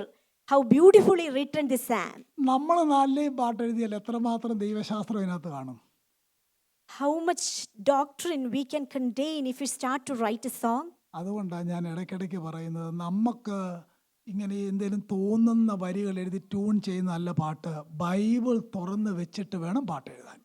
How beautifully written this psalm. നമ്മൾ നാലിലെയും പാട്ട് എഴുതിയാൽ എത്രമാത്രം ദൈവശാസ്ത്രം ഇതിനകത്ത് കാണും. How much doctrine we can contain if we start to write a song. അതുകൊണ്ടാണ് ഞാൻ ഇടയ്ക്കിടയ്ക്ക് പറയുന്നത്, നമുക്ക് ഇങ്ങനെ എന്തെങ്കിലും തോന്നുന്ന വരികൾ എഴുതി ട്യൂൺ ചെയ്യുന്നതല്ല പാട്ട്. ബൈബിൾ തുറന്ന് വെച്ചിട്ട് വേണം പാട്ട് എഴുതാൻ.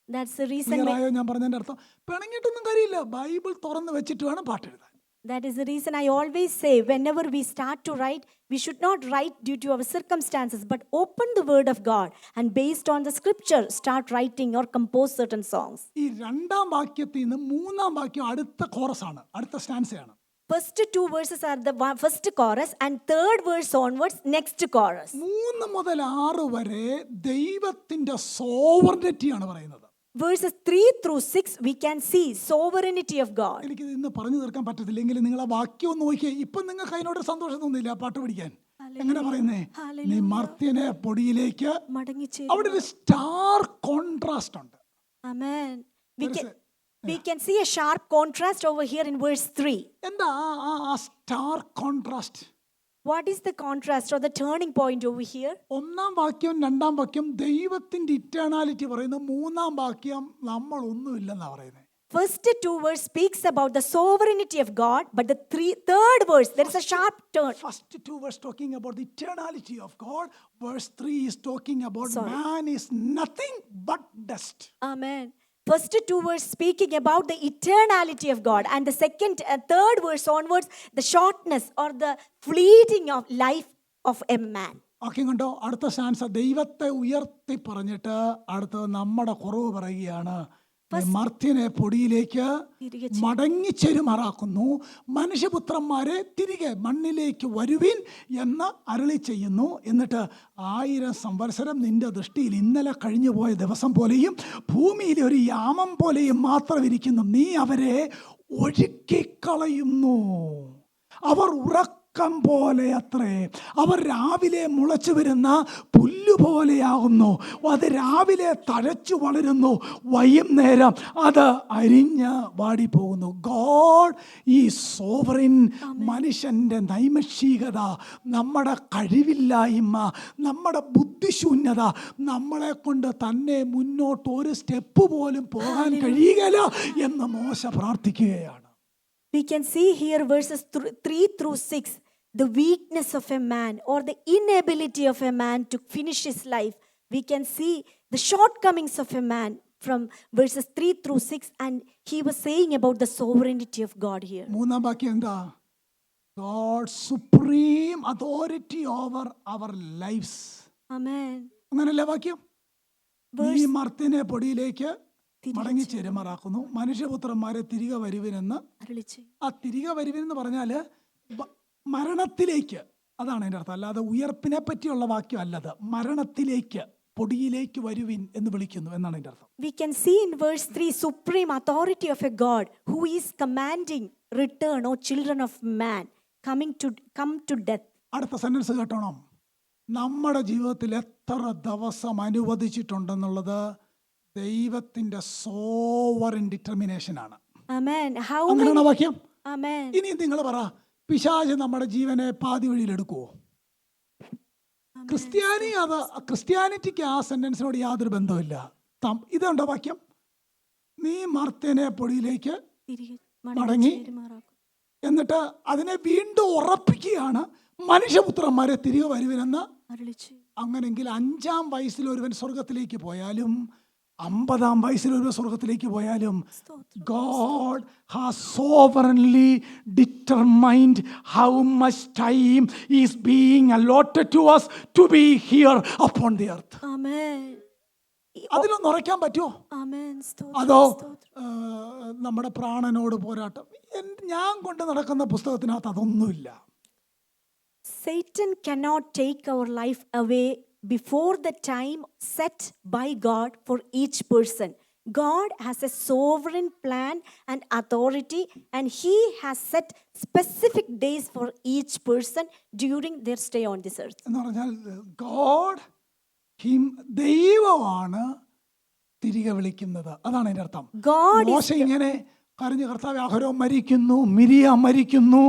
That's the reason. ക്ലിയറായോ ഞാൻ പറഞ്ഞതിൻ്റെ അർത്ഥം? പിണങ്ങിയിട്ടൊന്നും കാര്യമില്ല, ബൈബിൾ തുറന്ന് വെച്ചിട്ട് വേണം പാട്ട് എഴുതാൻ. That is the reason I always say, whenever we start to write, we should not write due to our circumstances, but open the word of God and based on the scripture, start writing or compose certain songs. ഈ രണ്ടാം വാക്യത്തിൽ നിന്ന് മൂന്നാം വാക്യം അടുത്ത കോറസാണ്, അടുത്ത സ്റ്റാൻസയാണ്. First two verses are the first chorus and third verse onwards, next chorus. 3 മുതൽ 6 വരെ ദൈവത്തിന്റെ സോവറിനിറ്റിയാണ് പറയുന്നത്. Verses 3 through 6, we can see sovereignty of God. എനിക്ക് ഇന്ന് പറഞ്ഞു തീർക്കാൻ പറ്റത്തില്ലെങ്കിൽ നിങ്ങൾ ആ വാക്യം ഒന്ന് നോക്കിയേ. ഇപ്പൊ നിങ്ങൾക്ക് അതിനോട് സന്തോഷം തോന്നില്ല പാട്ട് പഠിക്കാൻ? എങ്ങനെ പറയുന്നേ? നീ മർത്യനെ പൊടിയിലേക്ക്. അവിടെ ഒരു സ്റ്റാർ കോൺട്രാസ്റ്റ് ഉണ്ട്. Amen. We can see a sharp contrast over here in verse 3. എന്താ ആ star contrast? What is the contrast or the turning point over here? ഒന്നാം വാക്യം രണ്ടാം വാക്യം ദൈവത്തിന്റെ ഇറ്റേണാലിറ്റി പറയുന്നു, മൂന്നാം വാക്യം നമ്മൾ ഒന്നുമില്ലെന്നാ പറയുന്നത്. First two verse speaks about the sovereignty of God, but the third verse there is a sharp turn. First two verse talking about the eternality of God. Verse 3 is talking about man is nothing but dust. Amen. First two verse speaking about the eternality of God, and the second third verse onwards the shortness or the fleeting of life of a man. Okay, കണ്ടോ? അടുത്ത stanza ദൈവത്തെ ഉയർത്തി പറഞ്ഞിട്ട് അടുത്തത് നമ്മുടെ കുറവ് പറയുകയാണ്. മർത്യനെ പൊടിയിലേക്ക് മടങ്ങി ചെരുമാറാക്കുന്നു, മനുഷ്യപുത്രന്മാരെ തിരികെ മണ്ണിലേക്ക് വരുവിൻ എന്ന് അരുളി ചെയ്യുന്നു. എന്നിട്ട് 1000 സംവത്സരം നിന്റെ ദൃഷ്ടിയിൽ ഇന്നലെ കഴിഞ്ഞു പോയ ദിവസം പോലെയും ഭൂമിയിലെ ഒരു യാമം പോലെയും മാത്രം ഇരിക്കുന്നു. നീ അവരെ ഒഴുക്കിക്കളയുന്നു. അവർ പോലെ അത്രേ. അവർ രാവിലെ മുളച്ചു വരുന്ന പുല്ലുപോലെയാകുന്നു. അത് രാവിലെ തഴച്ചു വളരുന്നു, വൈകുന്നേരം അത് അരിഞ്ഞ് വാടിപ്പോകുന്നു. ഗോഡ് ഈ സോവറിൻ. മനുഷ്യൻ്റെ നൈമിഷികത, നമ്മുടെ കഴിവില്ലായ്മ, നമ്മുടെ ബുദ്ധിശൂന്യത നമ്മളെ കൊണ്ട് തന്നെ മുന്നോട്ട് ഒരു സ്റ്റെപ്പ് പോലും പോകാൻ കഴിയുകയില്ല എന്ന് മോശ പ്രാർത്ഥിക്കുകയാണ്. We can see here verses 3 through 6, the weakness of a man or the inability of a man to finish his life. We can see the shortcomings of a man from verses 3 through 6, and he was saying about the sovereignty of God here. മൂന്നാം വാക്യം എന്താ? God supreme authority over our lives. Amen. അങ്ങനല്ലേ വാക്യം? നീ മർത്യനെ പൊടിയിലേക്ക് മടങ്ങി ചെരുമാറാക്കുന്നു, മനുഷ്യപുത്രന്മാരെ തിരികെ വരുവിനെന്ന്. ആ തിരികെ വരുവിനെന്ന് പറഞ്ഞാല് മരണത്തിലേക്ക്, അതാണ് എൻ്റെ അർത്ഥം. അല്ലാതെ ഉയർപ്പിനെ പറ്റിയുള്ള വാക്യം അല്ലത്. മരണത്തിലേക്ക്, പൊടിയിലേക്ക് വരുവിൻ എന്ന് വിളിക്കുന്നു എന്നാണ് എൻ്റെ അർത്ഥം. We can see in verse 3 supreme authority of a God who is commanding return, O children of man, come to death. അടുത്ത സെന്റൻസ് കേട്ടോണം. നമ്മുടെ ജീവിതത്തിൽ എത്ര ദിവസം അനുവദിച്ചിട്ടുണ്ടെന്നുള്ളത് ദൈവത്തിന്റെ സോവറിൻ ഡിറ്റർമിനേഷൻ ആണ്. അങ്ങനെയാണ് വാക്യം. ഇനി നിങ്ങൾ പറ, പിശാച് നമ്മുടെ ജീവനെ പാതി വഴിയിൽ എടുക്കുവോ? ക്രിസ്ത്യാനിറ്റിക്ക് ആ സെന്റൻസിനോട് യാതൊരു ബന്ധമില്ല. ഇതുണ്ടോ വാക്യം? നീ മർത്യനെ പൊടിയിലേക്ക് മടങ്ങി, എന്നിട്ട് അതിനെ വീണ്ടും ഉറപ്പിക്കുകയാണ്, മനുഷ്യപുത്രന്മാരെ തിരികെ വരുവിനെന്ന്. അങ്ങനെങ്കിൽ 5-ാം വയസ്സിൽ ഒരുവൻ സ്വർഗത്തിലേക്ക് പോയാലും 50-ാം വയസ്സിൽ ഒരു സ്വർഗത്തിലേക്ക് പോയാലും God has sovereignly determined how much time is being allotted to us to be here upon the earth. അതിലൊന്ന് ഉറയ്ക്കാൻ പറ്റുമോ? അതോ നമ്മുടെ പ്രാണനോട് പോരാട്ടം? ഞാൻ കൊണ്ട് നടക്കുന്ന പുസ്തകത്തിനകത്ത് അതൊന്നുമില്ല. Satan cannot take our life away before the time set by God for each person. God has a sovereign plan and authority, and He has set specific days for each person during their stay on this earth. എന്ന് പറഞ്ഞാൽ God ദൈവമാണ് തിരികെ വിളിക്കുന്നത്. അതാണ് അതിന്റെ അർത്ഥം. മോശ ഇങ്ങനെ കരഞ്ഞ് കർത്താവേ, അഹരോൻ മരിക്കുന്നു, മിരിയാം മരിക്കുന്നു,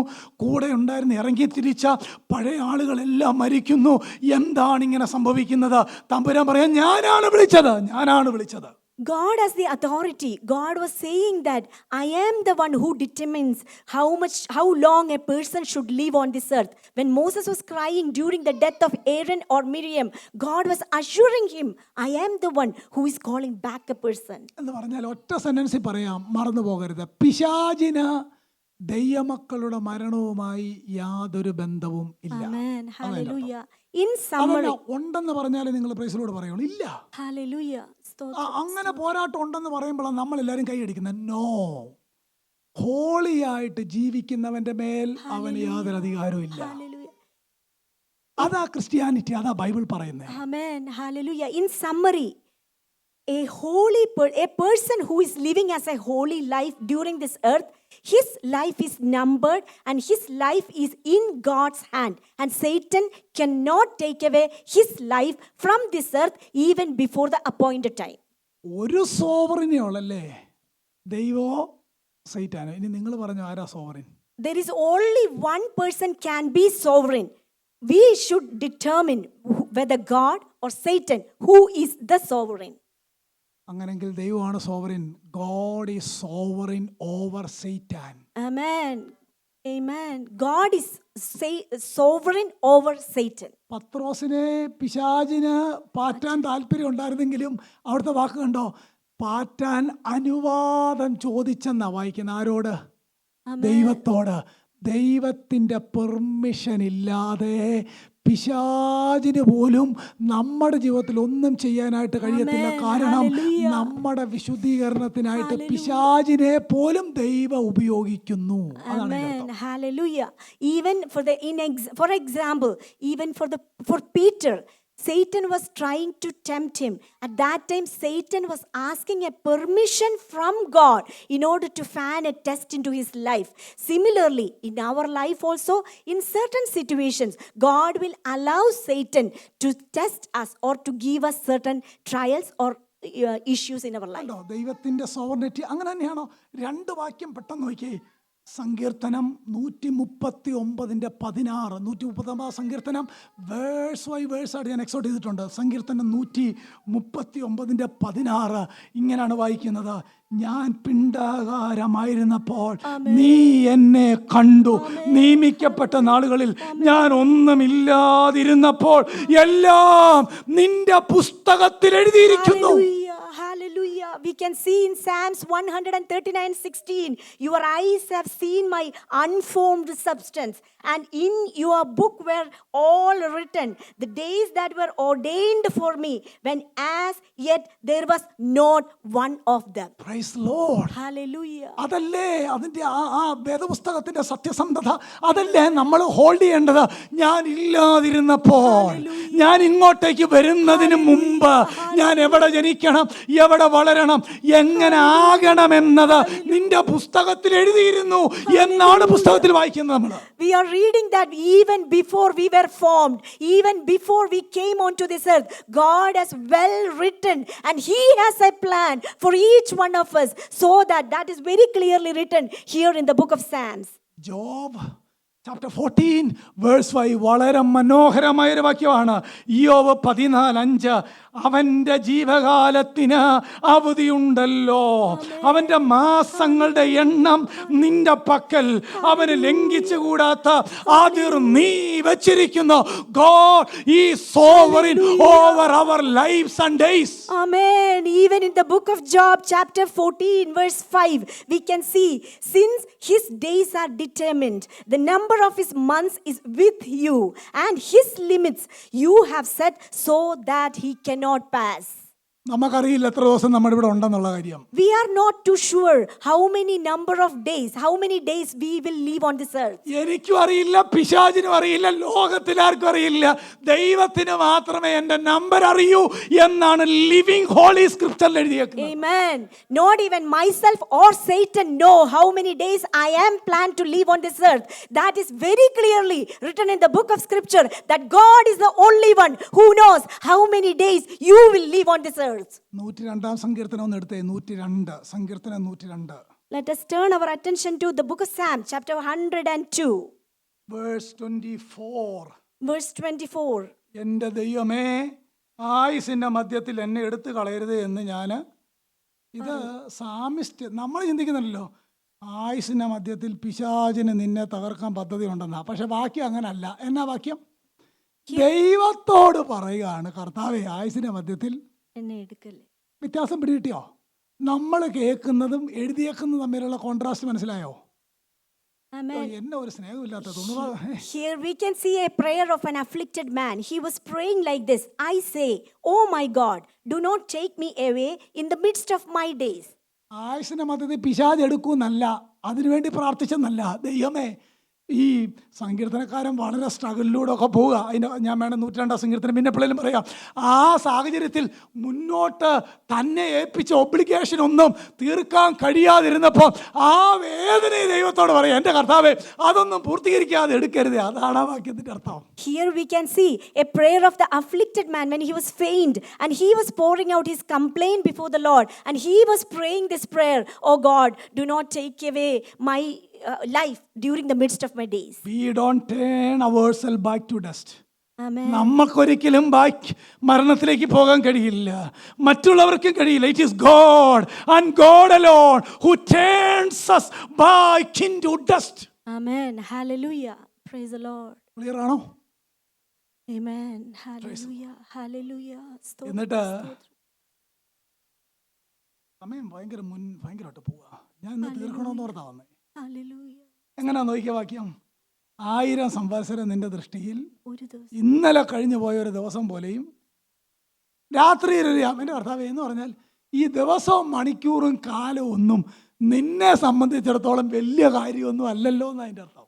കൂടെ ഉണ്ടായിരുന്ന ഇറങ്ങി തിരിച്ച പഴയ ആളുകളെല്ലാം മരിക്കുന്നു, എന്താണ് ഇങ്ങനെ സംഭവിക്കുന്നത്? തമ്പുരാൻ പറയാൻ, ഞാനാണ് വിളിച്ചത്. God has the authority. God was saying that I am the one who determines how long a person should live on this earth. When Moses was crying during the death of Aaron or Miriam, God was assuring him, I am the one who is calling back a person. എന്ന് പറഞ്ഞാൽ ഒറ്റ സെന്റൻസിൽ പറയാം, മറന്നു പോകരുത്, പിശാചിന് ദൈവമക്കളുടെ മരണവുമായി യാതൊരു ബന്ധവും ഇല്ല. Amen. Hallelujah. In summary, ഉണ്ടെന്ന് പറഞ്ഞാലേ നിങ്ങൾ പ്രൈസിലോട് പറയുള്ളൂ. ഇല്ല, hallelujah. അങ്ങനെ പോരാട്ടം ഉണ്ടെന്ന് പറയുമ്പോഴാണ് നമ്മൾ എല്ലാവരും കൈയടിക്കുന്നത്. നോ, ഹോളിയായിട്ട് ജീവിക്കുന്നവന്റെ മേൽ അവന് യാതൊരു അധികാരവും ഇല്ല. Hallelujah. അതാ ക്രിസ്ത്യാനിറ്റി, അതാ ബൈബിൾ പറയുന്നത്. Amen. Hallelujah. In summary, a person who is living as a holy life during this earth, his life is numbered and his life is in God's hand, and Satan cannot take away his life from this earth even before the appointed time. ഒരു സോവറിനെ ഉള്ളല്ലേ, ദൈവോ സൈറ്റാനോ? ഇനി നിങ്ങൾ പറഞ്ഞു, ആരാ sovereign? There is only one person can be sovereign. We should determine whether God or Satan who is the sovereign. അങ്ങനെങ്കിൽ ദൈവമാണ് sovereign. God is sovereign over Satan. Amen. Amen. God is sovereign over Satan. പത്രോസിനെ പിശാചിന് പാറ്റാൻ താല്പര്യം ഉണ്ടായിരുന്നെങ്കിലും അവിടുത്തെ വാക്ക് കണ്ടോ, പാറ്റാൻ അനുവാദം ചോദിച്ചെന്നാ വായിക്കുന്ന. ആരോട്? ദൈവത്തോട്. ദൈവത്തിൻ്റെ പെർമിഷൻ ഇല്ലാതെ പിശാചിന് പോലും നമ്മുടെ ജീവിതത്തിൽ ഒന്നും ചെയ്യാനായിട്ട് കഴിയത്തില്ല. കാരണം നമ്മുടെ വിശുദ്ധീകരണത്തിനായിട്ട് പിശാചിനെ പോലും ദൈവം ഉപയോഗിക്കുന്നു. Amen. Hallelujah. Even for example, even for Peter, Satan was trying to tempt him. At that time, Satan was asking a permission from God in order to fan a test into his life. Similarly, in our life also, in certain situations, God will allow Satan to test us or to give us certain trials or issues in our life. ദൈവത്തിന്റെ sovereignty അങ്ങനെ തന്നെയാണോ? രണ്ട് വാക്യം പെട്ടെന്ന് നോക്കിയേ. സങ്കീർത്തനം 139:16. 139 സങ്കീർത്തനം verse by verse ആയിട്ട് ഞാൻ എക്സോട്ട് ചെയ്തിട്ടുണ്ട്. സങ്കീർത്തനം 139:16 ഇങ്ങനെയാണ് വായിക്കുന്നത്: ഞാൻ പിണ്ഡാകാരമായിരുന്നപ്പോൾ നീ എന്നെ കണ്ടു, നിയമിക്കപ്പെട്ട നാളുകളിൽ ഞാൻ ഒന്നുമില്ലാതിരുന്നപ്പോൾ എല്ലാം നിന്റെ പുസ്തകത്തിൽ എഴുതിയിരിക്കുന്നു. Hallelujah. We can see in Psalms 139:16, your eyes have seen my unformed substance, and in your book were all written the days that were ordained for me, when as yet there was not one of them. Praise the Lord. Hallelujah. അതല്ലേ അതിൻ്റെ ആ വേദപുസ്തകത്തിൻ്റെ സത്യസന്ധത, അതല്ലേ നമ്മൾ hold ചെയ്യേണ്ടത്. ഞാൻ ഇല്ലാതിരുന്നപ്പോൾ, ഞാൻ ഇങ്ങോട്ടേക്ക് വരുന്നതിന് മുമ്പ് ഞാൻ എവിടെ ജനിക്കണം, എവിടെ വളരണം, എങ്ങനെ ആകണമെന്നത് നിന്റെ പുസ്തകത്തിൽ എഴുതിയിരുന്നു എന്നാണ് പുസ്തകത്തിൽ വായിക്കുന്നത്. നമ്മൾ We are reading that even before we were formed, even before we came onto this earth, God has well written and He has a plan for each one of us, so that is very clearly written here in the book of Psalms. Job chapter 14 verse 5 വളരെ മനോഹരമായൊരു വാക്യമാണ്. ഇയ്യോബ് 14:5, അവൻ്റെ ജീവകാലത്തിന് അവധിയുണ്ടല്ലോ, അവൻ്റെ മാസങ്ങളുടെ എണ്ണം നിന്റെ പക്കൽ, അവന് ലംഘിച്ചുകൂടാത്ത അതിർ നീ വച്ചിരിക്കുന്നു. God is sovereign over our lives and days. Amen. Even in the book of Job chapter 14 verse 5, we can see, since his days are determined, the number of his months is with you, and his limits you have set so that he cannot pass. നമുക്കറിയില്ല എത്ര ദിവസം നമ്മുടെ ഇവിടെ ഉണ്ടെന്നുള്ള കാര്യം. We are not too sure how many number of days, how many days we will live on this earth. എനിക്കും അറിയില്ല, പിശാചിനും അറിയില്ല, ലോകത്തിലാർക്കും അറിയില്ല. ദൈവത്തിന് മാത്രമേ എൻ്റെ നമ്പർ അറിയൂ എന്നാണ് ലിവിംഗ് ഹോളി സ്ക്രിപ്ചറിൽ എഴുതിയേക്കുന്നത്. Amen. Not even myself or Satan know how many days I am planned to live on this earth. That is very clearly written in the book of scripture, that God is the only one who knows how many days you will live on this earth. 102 സങ്കീർത്തനം ഒന്ന് എടുത്തേ. 102 സങ്കീർത്തനം 102. Let us turn our attention to the book of Psalm, chapter 102, verse 24. verse 24. എൻ്റെ ദൈവമേ, ആയുസിൻ്റെ മധ്യത്തിൽ എന്നെ എടുത്തു കളയരുത് എന്ന് ഞാൻ, ഇത് സാമിസ്റ്റ് നമ്മൾ ചിന്തിക്കുന്നില്ലല്ലോ, ആയുസിൻ്റെ മധ്യത്തിൽ പിശാചിന് നിന്നെ തകർക്കാൻ പദ്ധതി ഉണ്ടെന്നാ. പക്ഷെ വാക്യം അങ്ങനല്ല. എന്നാ വാക്യം? ദൈവത്തോട് പറയുകയാണ്, കർത്താവേ, ആയുസിൻ്റെ മധ്യത്തിൽ എന്നെ എടുക്കല്ലേ. വ്യത്യാസം പിടികിട്ടിയോ? നമ്മൾ കേൾക്കുന്നതും എഴുതിയേക്കുന്നതും തമ്മിലുള്ള കോൺട്രാസ്റ്റ് മനസ്സിലായോ? Amen. എന്നെ ഒരു സ്നേഹമില്ലാത്ത തോന്നുന്നു. Here we can see a prayer of an afflicted man. He was praying like this: I say, oh my God, do not take me away in the midst of my days. ആയുസിൻ്റെ മധ്യത്തിൽ പിശാച് എടുക്കൂന്നല്ല, അതിനുവേണ്ടി പ്രാർത്ഥിച്ചെന്നല്ല. ദൈവമേ, ഈ സങ്കീർത്തനക്കാരൻ വളരെ സ്ട്രഗിളിലൂടെ ഒക്കെ പോവുക. അതിൻ്റെ ഞാൻ വേണം 102 സങ്കീർത്തനം പിന്നെ എപ്പോഴേലും പറയാം. ആ സാഹചര്യത്തിൽ മുന്നോട്ട് തന്നെ ഏൽപ്പിച്ച ഒബ്ലിഗേഷൻ ഒന്നും തീർക്കാൻ കഴിയാതിരുന്നപ്പോൾ ആ വേദനയെ ദൈവത്തോട് പറയാം, എൻ്റെ കർത്താവേ, അതൊന്നും പൂർത്തീകരിക്കാതെ എടുക്കരുത്. അതാണ് ആ വാക്യത്തിൻ്റെ അർത്ഥം. Here we can see a prayer of the afflicted man when he was faint and he was pouring out his complaint before the Lord, and he was praying this prayer: oh God, do not take away my life during the midst of my days. We don't turn ourselves back to dust. Amen. നമുക്കൊരിക്കലും മരണത്തിലേക്ക് പോകാൻ കഴിയില്ല, മറ്റുള്ളവർക്കും കഴിയില്ല. It is God and God alone who turns us back into dust. Amen. Hallelujah. Praise the Lord. Clear ആണോ? Amen. Hallelujah. Hallelujah. Stotram, എന്നിട്ട് stotram. സമയം ഭയങ്കരമായിട്ട് പോവുക. ഞാൻ ഇന്ന് തീർക്കണമെന്ന് ഓർത്താ വന്നേ. Hallelujah. എങ്ങനെയാ നോക്കിയ വാക്യം? 1000 സംവത്സരം നിന്റെ ദൃഷ്ടിയിൽ ഒരു ദിവസം ഇന്നലെ കഴിഞ്ഞു പോയ ഒരു ദിവസം പോലെയും രാത്രിയിൽ ഒരു എൻ്റെ കർത്താവേ എന്ന് പറഞ്ഞാൽ ഈ ദിവസവും മണിക്കൂറും കാലവും ഒന്നും നിന്നെ സംബന്ധിച്ചിടത്തോളം വലിയ കാര്യമൊന്നും അല്ലല്ലോ എന്ന് അതിൻ്റെ അർത്ഥം.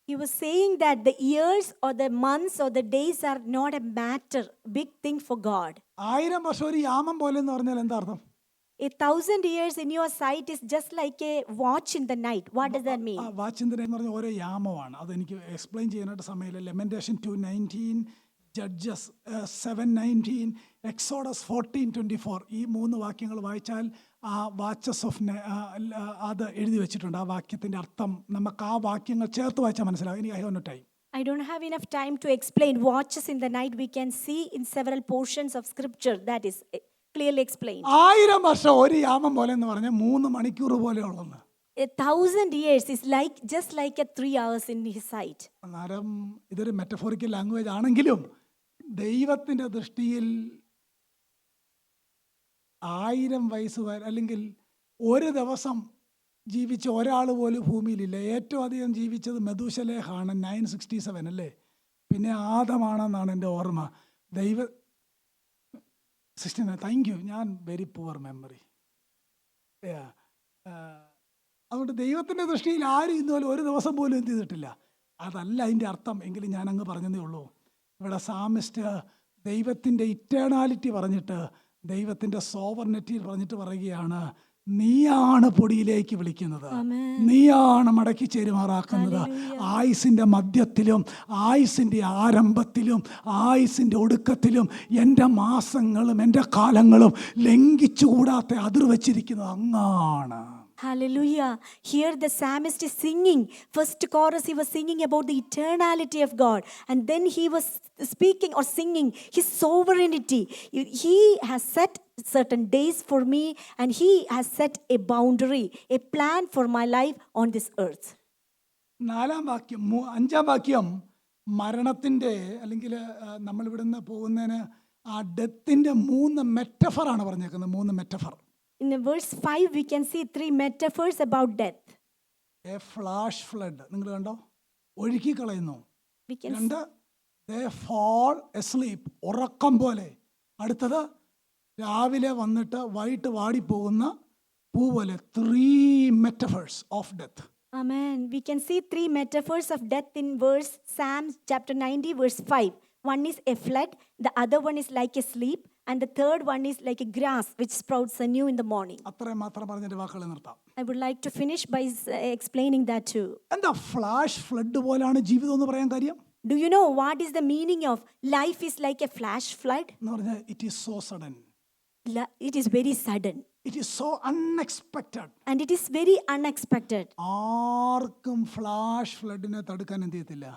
He was saying that the years or the months or the days are not a matter, big thing for God. 1000 വർഷം ഒരു യാമം പോലെ എന്ന് പറഞ്ഞാൽ എന്താ അർത്ഥം? 1,000 years in your sight is just like a watch in the night. What does that mean? വാച്ചിന്തിര എന്ന് പറഞ്ഞാൽ ഓരോ യാമമാണ്. അതെനിക്ക് എക്സ്പ്ലെയിൻ ചെയ്യാനായിട്ട് സമയമില്ല. ലെമന്റേഷൻ 2:19, ജഡ്ജസ് 7:19, എക്സോഡസ് 14:24, ഈ 3 വാക്യങ്ങൾ വായിച്ചാൽ ആ വാച്ചസ് ഓഫ് അത് എഴുതി വെച്ചിട്ടുണ്ട്. ആ വാക്യത്തിൻ്റെ അർത്ഥം നമുക്ക് ആ വാക്യങ്ങൾ ചേർത്ത് വായിച്ചാൽ മനസ്സിലാവും. ഇനി I have no time. I don't have enough time to explain. Watches in the night we can see in several portions of scripture. That is clearly explained. 1000 വർഷം ഒരു യാമം പോലെ എന്ന് പറഞ്ഞാൽ 3 മണിക്കൂർ പോലെ ഉള്ളെന്ന്. 1,000 years is like just like a 3 hours in his sight. അന്നേരം ഇതൊരു മെറ്റഫോറിക്കൽ ലാംഗ്വേജ് ആണെങ്കിലും ദൈവത്തിൻ്റെ ദൃഷ്ടിയിൽ 1000 വയസ്സ് വരെ അല്ലെങ്കിൽ ഒരു ദിവസം ജീവിച്ച ഒരാൾ പോലും ഭൂമിയിലില്ല. ഏറ്റവും അധികം ജീവിച്ചത് മെഥൂശലേഹാണ്, 967 അല്ലേ. പിന്നെ ആദമാണെന്നാണ് എൻ്റെ ഓർമ്മ. 69. Thank you. ഞാൻ വെരി പുവർ മെമ്മറി. അതുകൊണ്ട് ദൈവത്തിൻ്റെ ദൃഷ്ടിയിൽ ആരും ഇന്നുപോലെ ഒരു ദിവസം പോലും എന്ത് ചെയ്തിട്ടില്ല. അതല്ല അതിൻ്റെ അർത്ഥം. എങ്കിലും ഞാൻ അങ്ങ് പറഞ്ഞതേ ഉള്ളൂ. ഇവിടെ സാമിസ്റ്റ് ദൈവത്തിൻ്റെ ഇറ്റേണാലിറ്റി പറഞ്ഞിട്ട് ദൈവത്തിൻ്റെ സോവർണിറ്റി പറഞ്ഞിട്ട് പറയുകയാണ്, നീയാണ് പൊടിയിലേക്ക് വിളിക്കുന്നത്, നീയാണ് മടക്കി ചേരുമാറാക്കുന്നത്. ആയുസിൻ്റെ മധ്യത്തിലും ആയുസിൻ്റെ ആരംഭത്തിലും ആയുസിൻ്റെ ഒടുക്കത്തിലും എൻ്റെ മാസങ്ങളും എൻ്റെ കാലങ്ങളും ലംഘിച്ചുകൂടാത്ത അതിർ വച്ചിരിക്കുന്നത് അങ്ങാണ്. Hallelujah. Here the psalmist is singing. First chorus he was singing about the eternality of God, and then he was speaking or singing his sovereignty. He has set certain days for me, and he has set a boundary, a plan for my life on this earth. 5-ാം വാക്യം മരണത്തിൻ്റെ അല്ലെങ്കിൽ നമ്മൾ ഇവിടുന്ന് പോകുന്നതിന് ആ ഡെത്തിൻ്റെ 3 മെറ്റഫറാണ് പറഞ്ഞേക്കുന്നത്. 3 metaphor. In verse 5 we can see 3 metaphors about death. A flash flood നിങ്ങൾ കണ്ടോ, ഒഴുക്കി കളയുന്നു. We can 2, they fall asleep, ഉറക്കം പോലെ. അടുത്തത് രാവിലെ വന്നിട്ട് വൈകിട്ട് വാടിപ്പോകുന്ന പൂ പോലെ. 3 metaphors of death. Amen. We can see 3 metaphors of death in verse Psalm chapter 90 verse 5. One is a flood, the other one is like a sleep, and the third one is like a grass which sprouts anew in the morning. അത്രയും മാത്രം പറഞ്ഞതിൻ്റെ വാക്കുകൾ നിർത്താം. I would like to finish by explaining that too. എന്താ flash flood പോലാണ് ജീവിതം എന്ന് പറയാൻ കാര്യം? Do you know what is the meaning of life is like a flash flood? എന്ന് പറഞ്ഞാൽ it is so sudden. It is very sudden. It is so unexpected. And it is very unexpected. ആർക്കും flash ഫ്ലഡിനെ തടുക്കാൻ എന്ത് ചെയ്യത്തില്ല.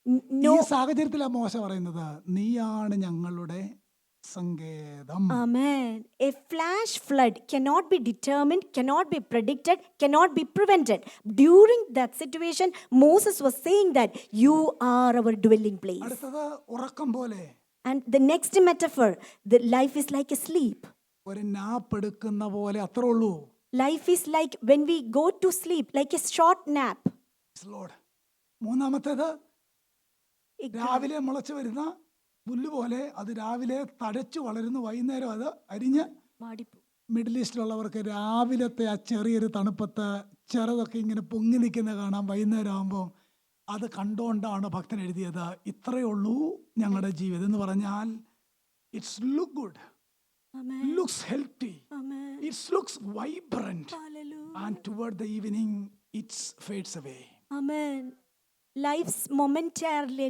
N- ഈ No, സാഹചര്യത്തിലാണ് മോശ പറയുന്നത്, നീയാണ് ഞങ്ങളുടെ സങ്കേതം. amen. A flash flood cannot be determined, cannot be predicted, cannot be prevented. During that situation, Moses was saying that you are our dwelling place. അടുത്തത് ഉറക്കം പോലെ. And the next metaphor, the life is like a sleep. ഒരു nap എടുക്കുന്ന പോലെ, അത്രേ ഉള്ളൂ. Life is like when we go to sleep, like a short nap. Lord. മൂന്നാമത്തേത് A രാവിലെ മുളച്ചു വരുന്ന പുല്ല് പോലെ, അത് രാവിലെ തഴച്ചു വളരുന്നു, വൈകുന്നേരം അത് അരിഞ്ഞ്. മാടിപ്പൂ. മിഡിൽ ഈസ്റ്റിലുള്ളവർക്ക് രാവിലത്തെ ആ ചെറിയൊരു തണുപ്പത്ത് ചെറുതൊക്കെ ഇങ്ങനെ പൊങ്ങി നിൽക്കുന്ന കാണാം. വൈകുന്നേരം ആകുമ്പോൾ അത് കണ്ടുകൊണ്ടാണ് ഭക്തൻ എഴുതിയത്, ഇത്രയേ ഉള്ളൂ ഞങ്ങളുടെ ജീവിതം എന്ന് പറഞ്ഞാൽ, it's look good, Amen. Looks healthy, Amen. It's looks vibrant, Hallelujah. And toward the evening it's fades away. Amen. Life's momentarily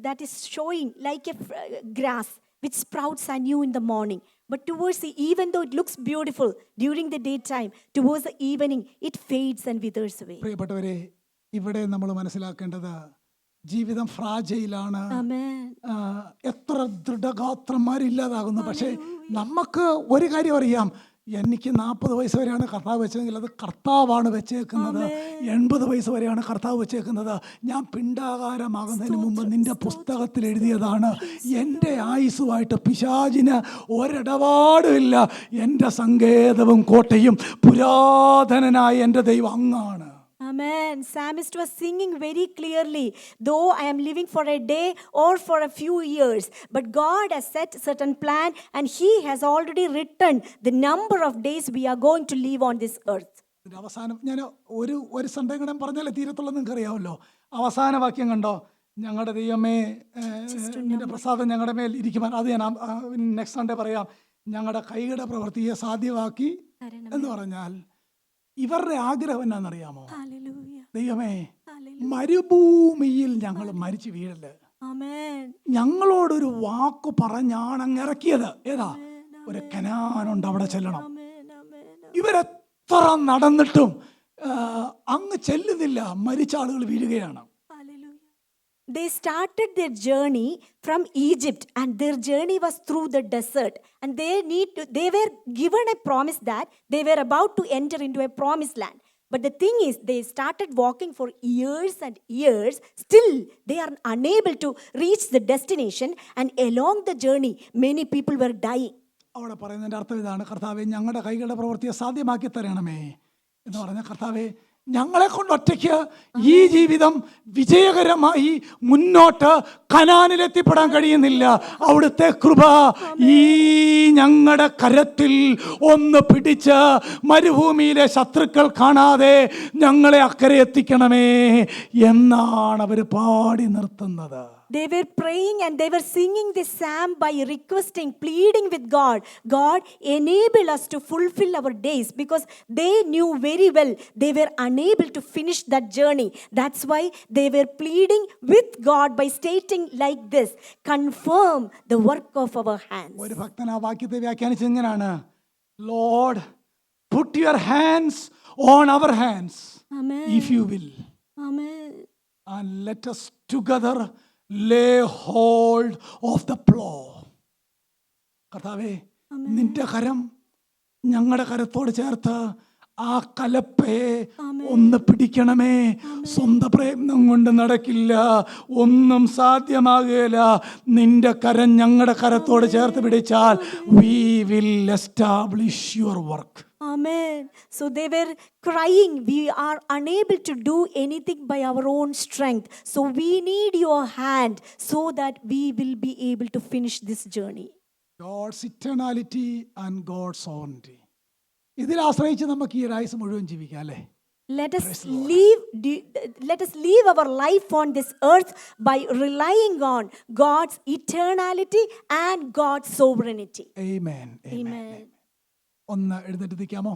that is showing like a grass which sprouts anew in the morning. But towards the, even though it looks beautiful during the daytime, towards the evening, it fades and withers away. പ്രിയപ്പെട്ടവരെ, ഇവിടെ നമ്മൾ മനസ്സിലാക്കേണ്ടത് ജീവിതം ഫ്രാജയിലാണ്. Amen. എത്ര ദൃഢഗാത്രന്മാരില്ലാതാകുന്നു. പക്ഷേ നമുക്ക് ഒരു കാര്യം അറിയാം, എനിക്ക് 40 വയസ്സ് വരെയാണ് കർത്താവ് വെച്ചതെങ്കിൽ അത് കർത്താവാണ് വെച്ചേക്കുന്നത്. 80 വയസ്സ് വരെയാണ് കർത്താവ് വെച്ചേക്കുന്നത്. ഞാൻ പിണ്ടാകാരമാകുന്നതിന് മുമ്പ് നിന്റെ പുസ്തകത്തിൽ എഴുതിയതാണ്. എൻ്റെ ആയുസ്സുമായിട്ട് പിശാചിന് ഒരിടപാടുമില്ല. എൻ്റെ സങ്കേതവും കോട്ടയും പുരാതനനായ എൻ്റെ ദൈവം അങ്ങാണ്. Amen. Psalmist was singing very clearly, though I am living for a day or for a few years, but God has set certain plan and He has already written the number of days we are going to live on this earth. ഇതിന്റെ അവസാനം ഞാൻ ഒരു സന്ദേഹം പറഞ്ഞാലേ തീരത്തുള്ള നിങ്ങൾക്ക് അറിയാമല്ലോ. അവസാന വാക്യം കണ്ടോ, ഞങ്ങളുടെ ദൈവമേ നിന്റെ പ്രസാദം ഞങ്ങളുടെ മേൽ ഇരിക്കുവാൻ. അത് ഞാൻ നെക്സ്റ്റ് സൺഡേ പറയാം. ഞങ്ങളുടെ കൈകളുടെ പ്രവൃത്തിയെ സാധ്യമാക്കി എന്ന് പറഞ്ഞാൽ ഇവരുടെ ആഗ്രഹം എന്നാണെന്നറിയാമോ? Hallelujah. ദൈവമേ, Hallelujah. മരുഭൂമിയിൽ ഞങ്ങൾ മരിച്ചു വീഴല്. Amen. ഞങ്ങളോടൊരു വാക്ക് പറഞ്ഞാണ് അങ്ങ് ഇറക്കിയത്. ഏതാ? ഒരു കനാനുണ്ട്, അവിടെ ചെല്ലണം. Amen. Amen. ഇവരെത്ര നടന്നിട്ടും അങ്ങ് ചെല്ലുന്നില്ല. മരിച്ച ആളുകൾ വീഴുകയാണ്. Hallelujah. They started their journey from Egypt and their journey was through the desert, and they were given a promise that they were about to enter into a promised land. But the thing is, they started walking for years and years. Still, they are unable to reach the destination, and along the journey, many people were dying. അവിടെ പറയുന്നതിൻ്റെ അർത്ഥം ഇതാണ്, കർത്താവെ ഞങ്ങളുടെ കൈകളുടെ പ്രവൃത്തിയെ സാധ്യമാക്കി തരണമേ എന്ന് പറഞ്ഞ, കർത്താവെ ഞങ്ങളെ കൊണ്ട് ഒറ്റയ്ക്ക് ഈ ജീവിതം വിജയകരമായി മുന്നോട്ട് കനാനിലെത്തിപ്പെടാൻ കഴിയുന്നില്ല. അവിടുത്തെ കൃപ ഈ ഞങ്ങളുടെ കരത്തിൽ ഒന്ന് പിടിച്ച് മരുഭൂമിയിലെ ശത്രുക്കൾ കാണാതെ ഞങ്ങളെ അക്കരെ എത്തിക്കണമേ എന്നാണ് അവർ പാടി നിർത്തുന്നത്. They were praying and they were singing this psalm by requesting, pleading with God, God, enable us to fulfill our days, because they knew very well they were unable to finish that journey. That's why they were pleading with God by stating like this, confirm the work of our hands. ഒരു ഭക്തൻ ആ വാക്യത്തെ വ്യാഖ്യാനിച്ചത് ഇങ്ങനെയാണ്, Lord, put your hands on our hands, Amen. if you will, Amen. and let us together lay hold of the plow. കർത്താവേ, നിന്റെ കരം ഞങ്ങളുടെ കരത്തോട് ചേർത്ത് ആ കലപ്പയെ ഒന്ന് പിടിക്കണമേ. സ്വന്തം പ്രയത്നം കൊണ്ട് നടക്കില്ല, ഒന്നും സാധ്യമാകുകയില്ല. നിന്റെ കരം ഞങ്ങളുടെ കരത്തോട് ചേർത്ത് പിടിച്ചാൽ we will establish your work. Amen. So they were crying, we are unable to do anything by our own strength. So we need your hand so that we will be able to finish this journey. God's eternality and God's sovereignty. ഇതിൽ ആശ്രയിച്ച് നമുക്ക് ഈ ആയുസ് മുഴുവൻ ജീവിക്കാം അല്ലേ? Let us live our life on this earth by relying on God's eternality and God's sovereignty. Amen. Amen. ഒന്ന് എഴുന്നേറ്റ് നിൽക്കാമോ?